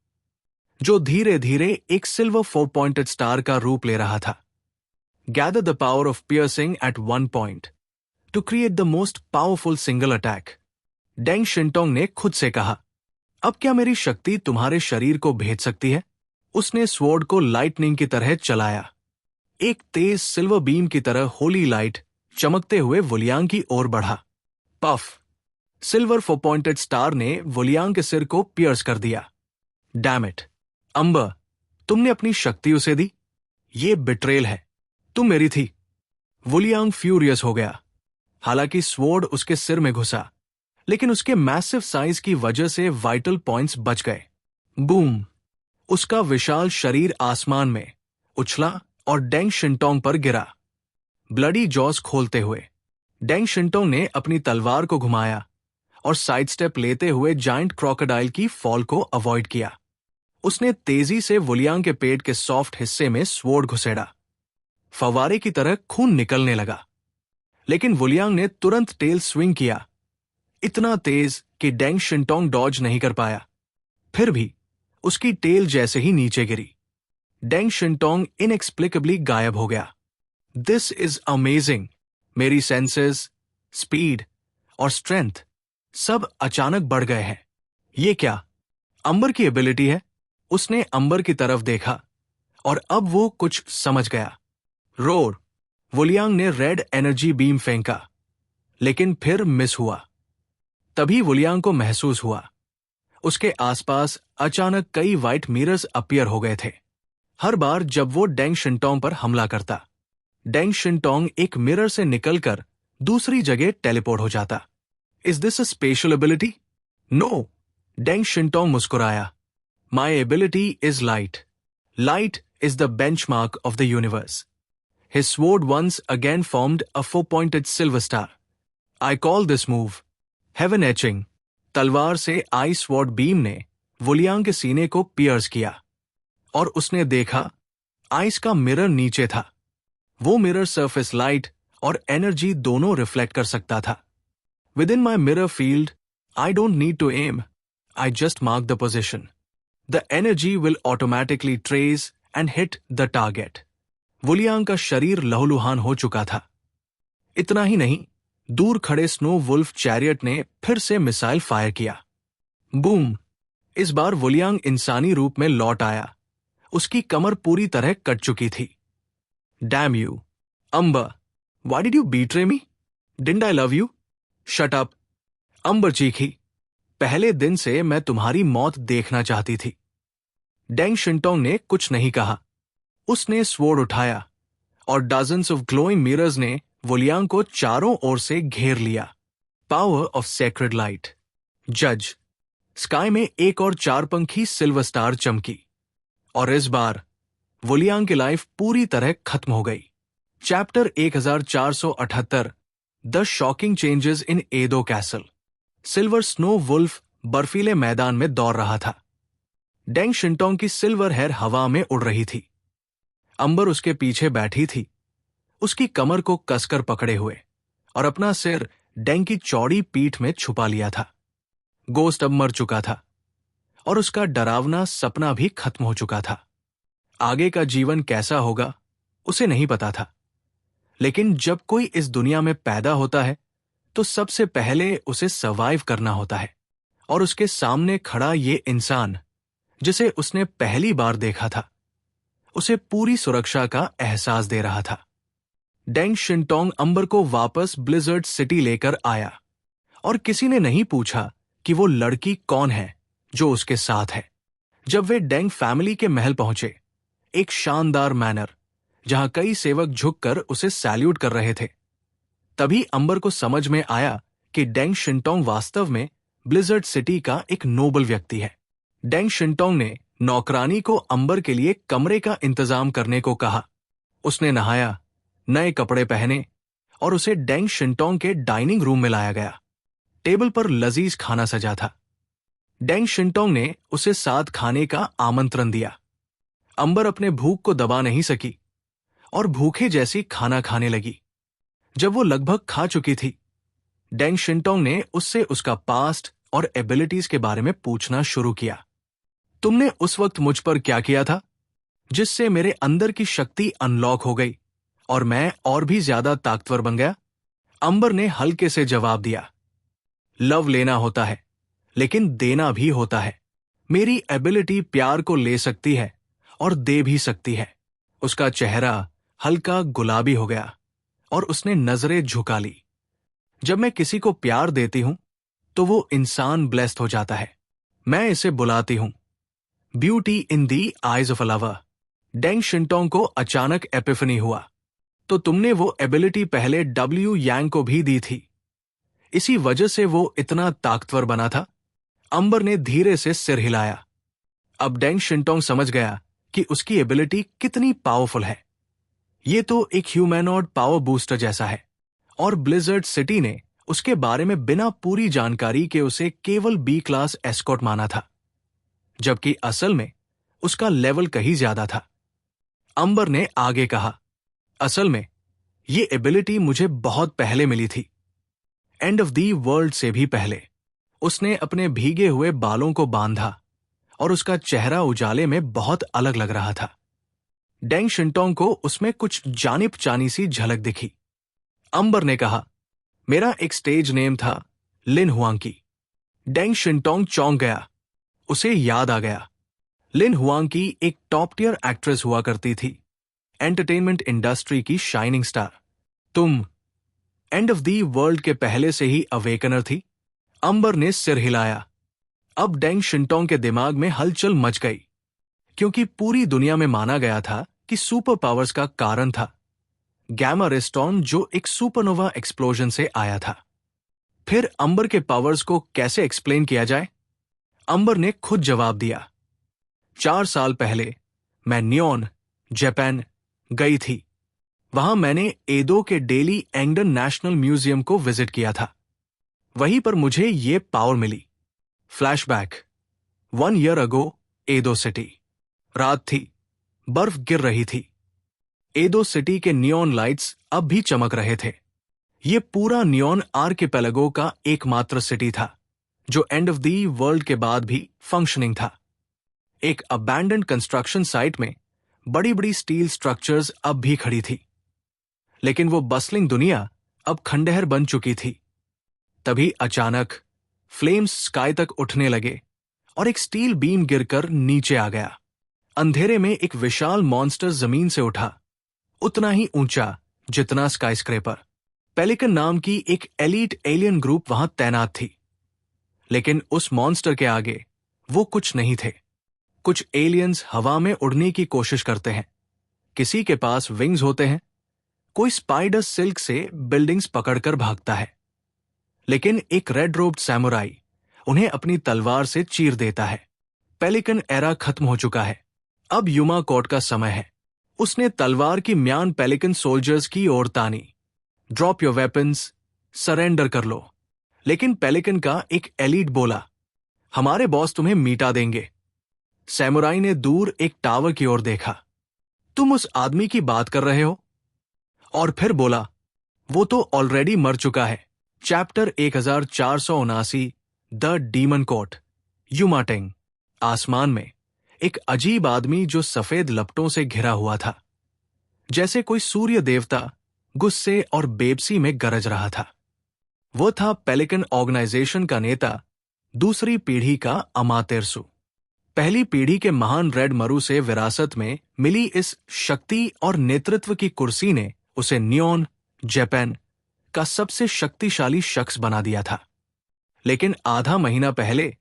जो धीरे धीरे एक सिल्वर 4-pointed स्टार का रूप ले रहा था। Gather the power of piercing at one point to create the most powerful single attack. Deng Shintong ने खुद से कहा, अब क्या मेरी शक्ति तुम्हारे शरीर को भेद सकती है? उसने स्वॉर्ड को लाइटनिंग की तरह चलाया। एक तेज सिल्वर बीम की तरह होली लाइट चमकते हुए वुलियांग की ओर बढ़ा। पफ! सिल्वर 4-pointed स्टार ने वुलियांग के सिर को पियर्स कर दिया। डैम इट, अंबर, तुमने अपनी शक्ति उसे दी। ये बिट्रेल है। तुम मेरी थी। वुलियांग फ्यूरियस हो गया। हालांकि स्वॉर्ड उसके सिर में घुसा, लेकिन उसके मैसिव साइज की वजह से वाइटल पॉइंट्स बच गए। बूम! उसका विशाल शरीर आसमान में उछला और डेंग शिंटोंग पर गिरा। ब्लडी जॉस खोलते हुए डेंग शिंटोंग ने अपनी तलवार को घुमाया और साइड स्टेप लेते हुए जायंट क्रोकोडाइल की फॉल को अवॉइड किया। उसने तेजी से वुलियांग के पेट के सॉफ्ट हिस्से में स्वॉर्ड घुसेड़ा। फवारे की तरह खून निकलने लगा, लेकिन वुलियांग ने तुरंत टेल स्विंग किया, इतना तेज कि डेंग शिंटोंग डॉज नहीं कर पाया। फिर भी उसकी टेल जैसे ही नीचे गिरी, डेंग शिंटोंग इनएक्सप्लिकेबली गायब हो गया। This is amazing. मेरी सेंसेस, स्पीड और स्ट्रेंथ सब अचानक बढ़ गए हैं। ये क्या अंबर की एबिलिटी है? उसने अंबर की तरफ देखा और अब वो कुछ समझ गया। रोर! वुलियांग ने रेड एनर्जी बीम फेंका, लेकिन फिर मिस हुआ। तभी वुलियांग को महसूस हुआ, उसके आसपास अचानक कई व्हाइट मिरर्स अपीयर हो गए थे। हर बार जब वो डेंग शिंटोंग पर हमला करता, डेंग शिंटोंग एक मिरर से निकलकर दूसरी जगह टेलीपोर्ट हो जाता। Is this a special ability? No! Deng Shintong मुस्कुराया। My ability is light. Light is the benchmark of the universe. His sword once again formed a 4-pointed silver star. I call this move heaven etching. तलवार से ice sword beam ने वुलियांग के सीने को piers किया और उसने देखा आइस का मिरर नीचे था। वो मिरर सरफेस लाइट और एनर्जी दोनों रिफ्लेक्ट कर सकता था। Within my mirror field I don't need to aim, I just mark the position. The energy will automatically trace and hit the target. Wuliang का शरीर लहूलुहान हो चुका था। इतना ही नहीं, दूर खड़े स्नो वुल्फ चैरियट ने फिर से मिसाइल फायर किया। बूम! इस बार वुलियांग इंसानी रूप में लौट आया। उसकी कमर पूरी तरह कट चुकी थी। Damn you, Amber, why did you betray me? Didn't I love you? Shut up! Amber चीखी, पहले दिन से मैं तुम्हारी मौत देखना चाहती थी। डेंग शिंटोंग ने कुछ नहीं कहा। उसने स्वॉर्ड उठाया और डजन्स ऑफ ग्लोइंग मिरर्स ने वुलियांग को चारों ओर से घेर लिया। Power of sacred light. जज! स्काई में एक और चारपंखी सिल्वर स्टार चमकी और इस बार वुलियांग की लाइफ पूरी तरह खत्म हो गई। Chapter 1478 the shocking changes in Edo castle. Silver snow wolf बर्फीले मैदान में दौड़ रहा था। डेंग शिंटोंग की सिल्वर हेयर हवा में उड़ रही थी। अंबर उसके पीछे बैठी थी, उसकी कमर को कसकर पकड़े हुए, और अपना सिर डेंग की चौड़ी पीठ में छुपा लिया था। गोस्ट अब मर चुका था और उसका डरावना सपना भी खत्म हो चुका था। आगे का जीवन कैसा होगा उसे नहीं पता था, लेकिन जब कोई इस दुनिया में पैदा होता है तो सबसे पहले उसे सर्वाइव करना होता है। और उसके सामने खड़ा ये इंसान, जिसे उसने पहली बार देखा था, उसे पूरी सुरक्षा का एहसास दे रहा था। डेंग शिंटोंग अंबर को वापस ब्लिजर्ड सिटी लेकर आया, और किसी ने नहीं पूछा कि वो लड़की कौन है जो उसके साथ है। जब वे डेंग फैमिली के महल पहुंचे, एक शानदार मैनर जहां कई सेवक झुककर उसे सैल्यूट कर रहे थे, तभी अंबर को समझ में आया कि डेंग शिंटोंग वास्तव में ब्लिजर्ड सिटी का एक नोबल व्यक्ति है। डेंग शिंटोंग ने नौकरानी को अंबर के लिए कमरे का इंतजाम करने को कहा। उसने नहाया, नए कपड़े पहने और उसे डेंग शिंटोंग के डाइनिंग रूम में लाया गया। टेबल पर लजीज खाना सजा था। डेंग शिंटोंग ने उसे साथ खाने का आमंत्रण दिया। अंबर अपने भूख को दबा नहीं सकी और भूखे जैसी खाना खाने लगी। जब वो लगभग खा चुकी थी, डेंग शिंटोंग ने उससे उसका पास्ट और एबिलिटीज के बारे में पूछना शुरू किया। तुमने उस वक्त मुझ पर क्या किया था जिससे मेरे अंदर की शक्ति अनलॉक हो गई और मैं और भी ज्यादा ताकतवर बन गया? अंबर ने हल्के से जवाब दिया, लव लेना होता है, लेकिन देना भी होता है। मेरी एबिलिटी प्यार को ले सकती है और दे भी सकती है। उसका चेहरा हल्का गुलाबी हो गया और उसने नजरें झुका ली। जब मैं किसी को प्यार देती हूं तो वो इंसान ब्लेस्ड हो जाता है। मैं इसे बुलाती हूं beauty in the eyes of a lover. Deng Shintong को अचानक एपिफनी हुआ, तो तुमने वो एबिलिटी पहले डब्ल्यू यांग को भी दी थी, इसी वजह से वो इतना ताकतवर बना था? अंबर ने धीरे से सिर हिलाया। अब डेंग शिंटोंग समझ गया कि उसकी एबिलिटी कितनी पावरफुल है। ये तो एक ह्यूमैनॉइड पावर बूस्टर जैसा है, और ब्लिजर्ड सिटी ने उसके बारे में बिना पूरी जानकारी के उसे केवल बी क्लास एस्कॉर्ट माना था, जबकि असल में उसका लेवल कहीं ज्यादा था। अंबर ने आगे कहा, असल में ये एबिलिटी मुझे बहुत पहले मिली थी, एंड ऑफ दी वर्ल्ड से भी पहले। उसने अपने भीगे हुए बालों को बांधा और उसका चेहरा उजाले में बहुत अलग लग रहा था। डेंग शिंटोंग को उसमें कुछ जानी पहचानी सी झलक दिखी। अंबर ने कहा, मेरा एक स्टेज नेम था लिन हुआंकी। डेंग शिंटोंग चौंक गया। उसे याद आ गया, लिन हुआंकी एक टॉप टियर एक्ट्रेस हुआ करती थी, एंटरटेनमेंट इंडस्ट्री की शाइनिंग स्टार। तुम एंड ऑफ दी वर्ल्ड के पहले से ही अवेकनर थी? अंबर ने सिर हिलाया। अब डेंग शिंटोंग के दिमाग में हलचल मच गई, क्योंकि पूरी दुनिया में माना गया था कि सुपर पावर्स का कारण था गैमा रे स्टॉर्म, जो एक सुपरनोवा एक्सप्लोजन से आया था। फिर अंबर के पावर्स को कैसे एक्सप्लेन किया जाए? अंबर ने खुद जवाब दिया, 4 साल पहले मैं नियोन, जापान गई थी। वहां मैंने एदो के डेली एंगडन नेशनल म्यूजियम को विजिट किया था। वहीं पर मुझे ये पावर मिली। Flashback, 1 year ago, Edo city. रात थी, बर्फ गिर रही थी। एदो सिटी के नियॉन लाइट्स अब भी चमक रहे थे। ये पूरा नियॉन आर्किपेलागो का एकमात्र सिटी था जो एंड ऑफ दी वर्ल्ड के बाद भी फंक्शनिंग था। एक अबैंडन्ड कंस्ट्रक्शन साइट में बड़ी बड़ी स्टील स्ट्रक्चर्स अब भी खड़ी थी, लेकिन वो बसलिंग दुनिया अब खंडहर बन चुकी थी। तभी अचानक फ्लेम्स स्काई तक उठने लगे और एक स्टील बीम गिरकर नीचे आ गया। अंधेरे में एक विशाल मॉन्स्टर जमीन से उठा, उतना ही ऊंचा जितना स्काईस्क्रेपर। पेलिकन नाम की एक एलीट एलियन ग्रुप वहां तैनात थी, लेकिन उस मॉन्स्टर के आगे वो कुछ नहीं थे। कुछ एलियंस हवा में उड़ने की कोशिश करते हैं, किसी के पास विंग्स होते हैं, कोई स्पाइडर सिल्क से बिल्डिंग्स पकड़कर भागता है, लेकिन एक रेड रोब्ड सैमुराई उन्हें अपनी तलवार से चीर देता है। पेलिकन एरा खत्म हो चुका है, अब युमा कोर्ट का समय है। उसने तलवार की म्यान पेलिकन सोल्जर्स की ओर तानी। ड्रॉप योर वेपन्स, सरेंडर कर लो। लेकिन पेलिकन का एक एलीट बोला, हमारे बॉस तुम्हें मिटा देंगे। सैमुराई ने दूर एक टावर की ओर देखा। तुम उस आदमी की बात कर रहे हो? और फिर बोला, वो तो ऑलरेडी मर चुका है। Chapter 1479 the demon court. युमाटेंग। आसमान में एक अजीब आदमी जो सफेद लपटों से घिरा हुआ था, जैसे कोई सूर्य देवता, गुस्से और बेबसी में गरज रहा था। वो था पेलिकन ऑर्गेनाइजेशन का नेता, दूसरी पीढ़ी का अमातेरसु। पहली पीढ़ी के महान रेड मरु से विरासत में मिली इस शक्ति और नेतृत्व की कुर्सी ने उसे नियोन, जापान का सबसे शक्तिशाली शख्स बना दिया था। लेकिन आधा महीना पहले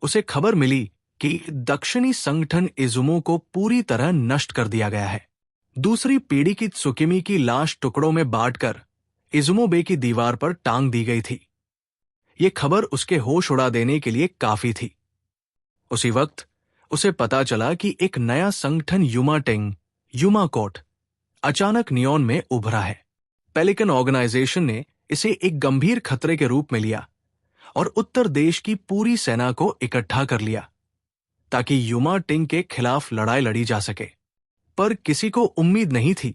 उसे खबर मिली कि दक्षिणी संगठन इजुमो को पूरी तरह नष्ट कर दिया गया है। दूसरी पीढ़ी की त्सुकिमी की लाश टुकड़ों में बांटकर इजुमो बे की दीवार पर टांग दी गई थी। ये खबर उसके होश उड़ा देने के लिए काफी थी। उसी वक्त उसे पता चला कि एक नया संगठन युमाटेंग, युमाकोट, अचानक नियोन में उभरा है। पेलिकन ऑर्गेनाइजेशन ने इसे एक गंभीर खतरे के रूप में लिया और उत्तर देश की पूरी सेना को इकट्ठा कर लिया ताकि युमाटेंग के खिलाफ लड़ाई लड़ी जा सके। पर किसी को उम्मीद नहीं थी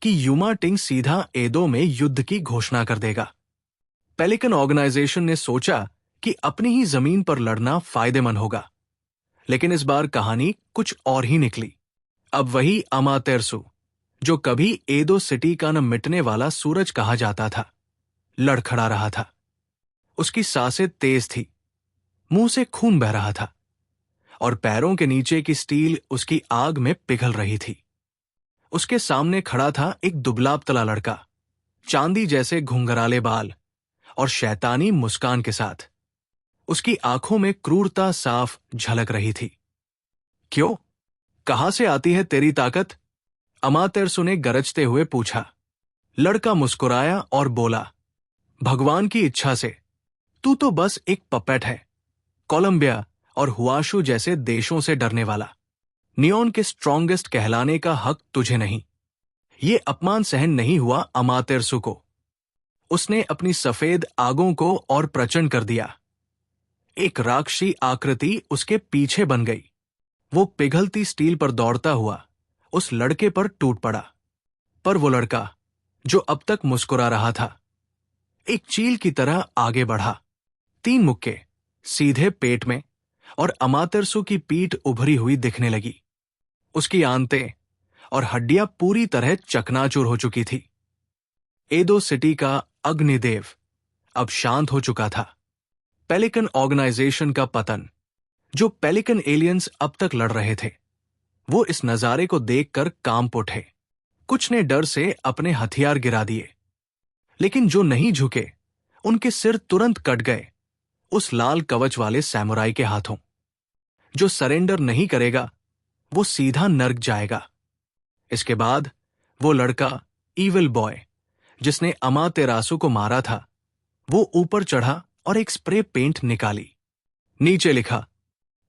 कि युमाटेंग सीधा एदो में युद्ध की घोषणा कर देगा। पेलिकन ऑर्गेनाइजेशन ने सोचा कि अपनी ही जमीन पर लड़ना फायदेमंद होगा, लेकिन इस बार कहानी कुछ और ही निकली। अब वही अमातेरसु, जो कभी एदो सिटी का न मिटने वाला सूरज कहा जाता था, लड़खड़ा रहा था। उसकी सांसें तेज थी, मुंह से खून बह रहा था और पैरों के नीचे की स्टील उसकी आग में पिघल रही थी। उसके सामने खड़ा था एक दुबला-पतला लड़का, चांदी जैसे घुंघराले बाल और शैतानी मुस्कान के साथ। उसकी आंखों में क्रूरता साफ झलक रही थी। क्यों? कहां से आती है तेरी ताकत? अमातेरसु ने गरजते हुए पूछा। लड़का मुस्कुराया और बोला, भगवान की इच्छा से। तू तो बस एक पपेट है, कोलंबिया और हुआशु जैसे देशों से डरने वाला। नियोन के स्ट्रॉन्गेस्ट कहलाने का हक तुझे नहीं। ये अपमान सहन नहीं हुआ अमातेरसु को। उसने अपनी सफेद आगों को और प्रचंड कर दिया। एक राक्षसी आकृति उसके पीछे बन गई। वो पिघलती स्टील पर दौड़ता हुआ उस लड़के पर टूट पड़ा। पर वो लड़का, जो अब तक मुस्कुरा रहा था, एक चील की तरह आगे बढ़ा। 3 मुक्के सीधे पेट में और अमातेरसु की पीठ उभरी हुई दिखने लगी। उसकी आंतें और हड्डियां पूरी तरह चकनाचूर हो चुकी थी। एदो सिटी का अग्निदेव अब शांत हो चुका था। पेलिकन ऑर्गेनाइजेशन का पतन, जो पेलिकन एलियंस अब तक लड़ रहे थे, वो इस नजारे को देखकर कांप उठे। कुछ ने डर से अपने हथियार गिरा दिए, लेकिन जो नहीं झुके उनके सिर तुरंत कट गए उस लाल कवच वाले सैमुराई के हाथों। जो सरेंडर नहीं करेगा वो सीधा नर्क जाएगा। इसके बाद वो लड़का, ईविल बॉय, जिसने अमातेरासु को मारा था, वो ऊपर चढ़ा और एक स्प्रे पेंट निकाली। नीचे लिखा,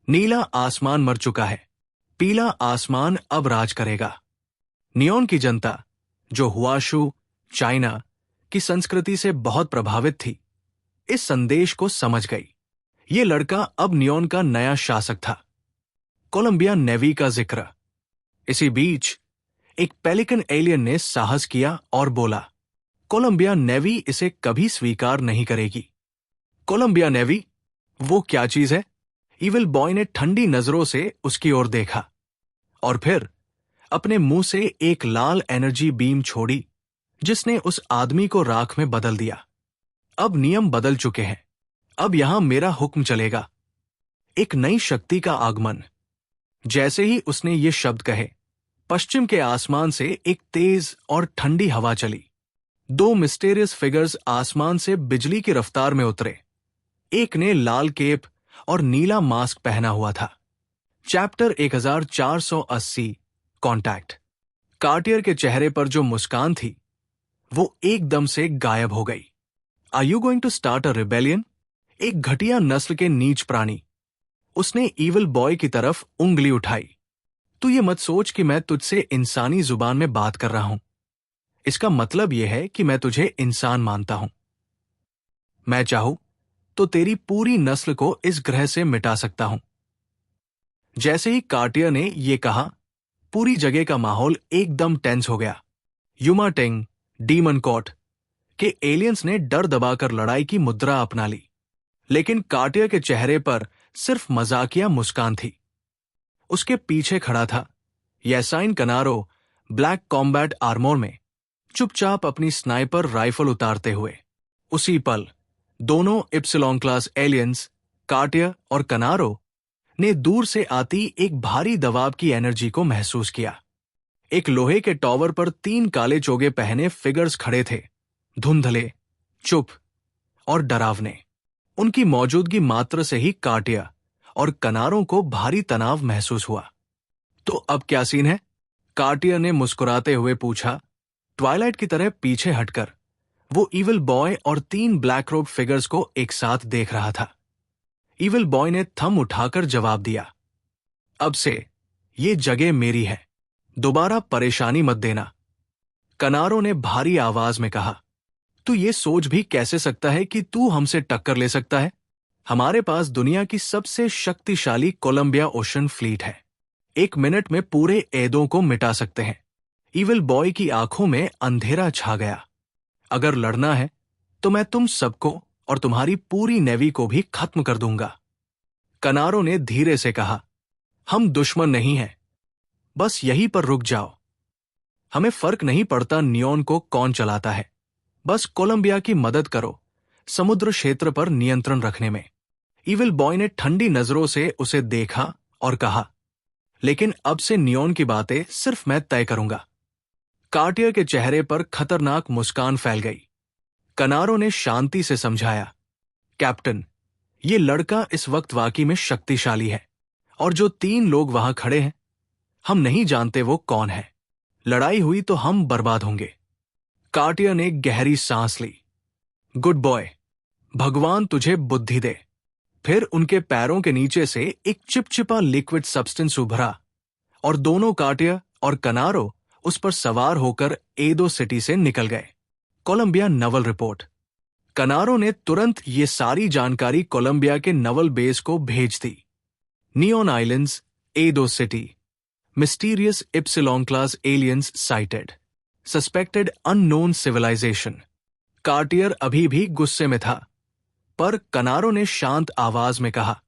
नीला आसमान मर चुका है, पीला आसमान अब राज करेगा। नियोन की जनता, जो हुआशु, चाइना की संस्कृति से बहुत प्रभावित थी, इस संदेश को समझ गई। ये लड़का अब नियोन का नया शासक था। कोलंबिया नेवी का जिक्र। इसी बीच एक पेलिकन एलियन ने साहस किया और बोला, कोलंबिया नेवी इसे कभी स्वीकार नहीं करेगी। Columbia navy? वो क्या चीज है? ईविल बॉय ने ठंडी नजरों से उसकी ओर देखा और फिर अपने मुंह से एक लाल एनर्जी बीम छोड़ी, जिसने उस आदमी को राख में बदल दिया। अब नियम बदल चुके हैं। अब यहां मेरा हुक्म चलेगा। एक नई शक्ति का आगमन। जैसे ही उसने ये शब्द कहे, पश्चिम के आसमान से एक तेज और ठंडी हवा चली। 2 मिस्टेरियस फिगर्स आसमान से बिजली की रफ्तार में उतरे। एक ने लाल केप और नीला मास्क पहना हुआ था। Chapter 1480 contact. कार्टियर के चेहरे पर जो मुस्कान थी, वो एकदम से गायब हो गई। Are you going to start a rebellion? एक घटिया नस्ल के नीच प्राणी। उसने ईविल बॉय की तरफ उंगली उठाई। तू ये मत सोच कि मैं तुझसे इंसानी जुबान में बात कर रहा हूं। इसका मतलब यह है कि मैं तुझे इंसान मानता हूं। मैं चाहूं तो तेरी पूरी नस्ल को इस ग्रह से मिटा सकता हूं। जैसे ही कार्टियर ने ये कहा, पूरी जगह का माहौल एकदम टेंस हो गया। युमाटेंग, डीमन कोर्ट के एलियंस ने डर दबाकर लड़ाई की मुद्रा अपना ली, लेकिन कार्टियर के चेहरे पर सिर्फ मजाकिया मुस्कान थी। उसके पीछे खड़ा था येसाइन कनारो, ब्लैक कॉम्बैट आर्मोर में, चुपचाप अपनी स्नाइपर राइफल उतारते हुए। उसी पल दोनों इप्सिलॉन क्लास एलियंस, कार्टियर और कनारो, ने दूर से आती एक भारी दबाव की एनर्जी को महसूस किया। एक लोहे के टॉवर पर 3 काले चोगे पहने फिगर्स खड़े थे, धुंधले, चुप और डरावने। उनकी मौजूदगी मात्र से ही कार्टियर और कनारों को भारी तनाव महसूस हुआ। तो अब क्या सीन है? कार्टियर ने मुस्कुराते हुए पूछा, ट्वाइलाइट की तरह पीछे हटकर। वो इविल बॉय और 3 ब्लैक रोब फिगर्स को एक साथ देख रहा था। इविल बॉय ने थम उठाकर जवाब दिया, अब से ये जगह मेरी है, दोबारा परेशानी मत देना। कनारो ने भारी आवाज में कहा, तू ये सोच भी कैसे सकता है कि तू हमसे टक्कर ले सकता है? हमारे पास दुनिया की सबसे शक्तिशाली कोलंबिया ओशन फ्लीट है। 1 मिनट में पूरे एदों को मिटा सकते हैं। इविल बॉय की आंखों में अंधेरा छा गया। अगर लड़ना है तो मैं तुम सबको और तुम्हारी पूरी नेवी को भी खत्म कर दूंगा। कनारो ने धीरे से कहा, हम दुश्मन नहीं हैं, बस यहीं पर रुक जाओ। हमें फर्क नहीं पड़ता नियॉन को कौन चलाता है, बस कोलंबिया की मदद करो समुद्र क्षेत्र पर नियंत्रण रखने में। इविल बॉय ने ठंडी नजरों से उसे देखा और कहा, लेकिन अब से नियॉन की बातें सिर्फ मैं तय करूंगा। कार्टियर के चेहरे पर खतरनाक मुस्कान फैल गई। कनारो ने शांति से समझाया, कैप्टन, ये लड़का इस वक्त वाकई में शक्तिशाली है, और जो 3 लोग वहां खड़े हैं, हम नहीं जानते वो कौन है। लड़ाई हुई तो हम बर्बाद होंगे। कार्टियर ने गहरी सांस ली। गुड बॉय, भगवान तुझे बुद्धि दे। फिर उनके पैरों के नीचे से एक चिपचिपा लिक्विड सब्सटेंस उभरा और दोनों कार्टियर और कनारो उस पर सवार होकर एदो सिटी से निकल गए। Colombia Naval report. कनारो ने तुरंत ये सारी जानकारी कोलंबिया के नवल बेस को भेज दी। Neon Islands, Edo city, mysterious epsilon class aliens sighted, suspected unknown civilization. Cartier अभी भी गुस्से में था, पर कनारो ने शांत आवाज में कहा,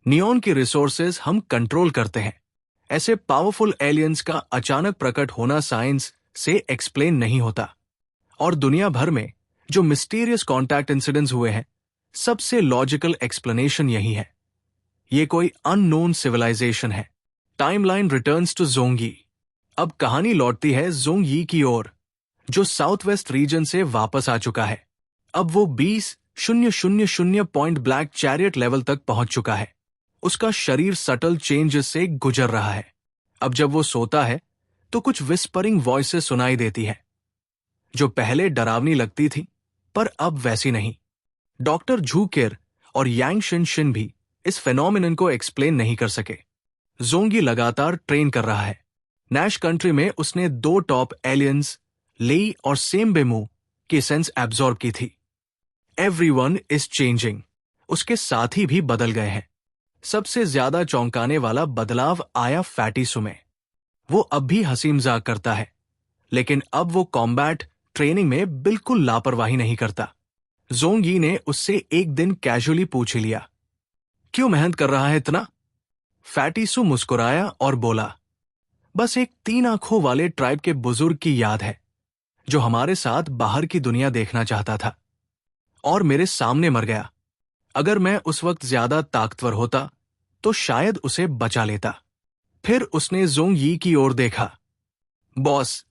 नियॉन की रिसोर्सेज हम कंट्रोल करते हैं। ऐसे पावरफुल एलियंस का अचानक प्रकट होना साइंस से एक्सप्लेन नहीं होता, और दुनिया भर में जो मिस्टीरियस कॉन्टैक्ट इंसिडेंट्स हुए हैं, सबसे लॉजिकल एक्सप्लेनेशन यही है। ये कोई अननोन सिविलाइजेशन है। टाइमलाइन रिटर्न्स टू जोंगी। अब कहानी लौटती है जोंगी की ओर, जो साउथ वेस्ट रीजन से वापस आ चुका है। अब वो 20,000 पॉइंट ब्लैक चैरियट लेवल तक पहुंच चुका है। उसका शरीर सटल चेंजेस से गुजर रहा है। अब जब वो सोता है तो कुछ विस्परिंग वॉइसेस सुनाई देती है, जो पहले डरावनी लगती थी पर अब वैसी नहीं। डॉक्टर झूकेर और यांग शिन शिन भी इस फेनोमेनन को एक्सप्लेन नहीं कर सके। जोंगी लगातार ट्रेन कर रहा है। नैश कंट्री में उसने 2 टॉप एलियंस, लेई और सेम्बेमू की सेंस एब्जॉर्ब की थी। Everyone is changing. उसके साथी भी बदल गए हैं। सबसे ज्यादा चौंकाने वाला बदलाव आया फैटीसू में। वो अब भी हंसी मजाक करता है, लेकिन अब वो कॉम्बैट ट्रेनिंग में बिल्कुल लापरवाही नहीं करता। जोंगी ने उससे एक दिन कैजुअली पूछ लिया, क्यों मेहनत कर रहा है इतना? फैटीसू मुस्कुराया और बोला, बस एक 3 आंखों वाले ट्राइब के बुजुर्ग की याद है, जो हमारे साथ बाहर की दुनिया देखना चाहता था और मेरे सामने मर गया। अगर मैं उस वक्त ज्यादा ताकतवर होता तो शायद उसे बचा लेता। फिर उसने जोंगी की ओर देखा। बॉस,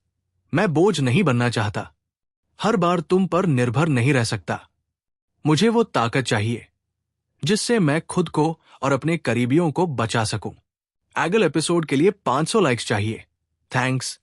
मैं बोझ नहीं बनना चाहता। हर बार तुम पर निर्भर नहीं रह सकता। मुझे वो ताकत चाहिए जिससे मैं खुद को और अपने करीबियों को बचा सकूं। अगले एपिसोड के लिए 500 लाइक्स चाहिए। थैंक्स।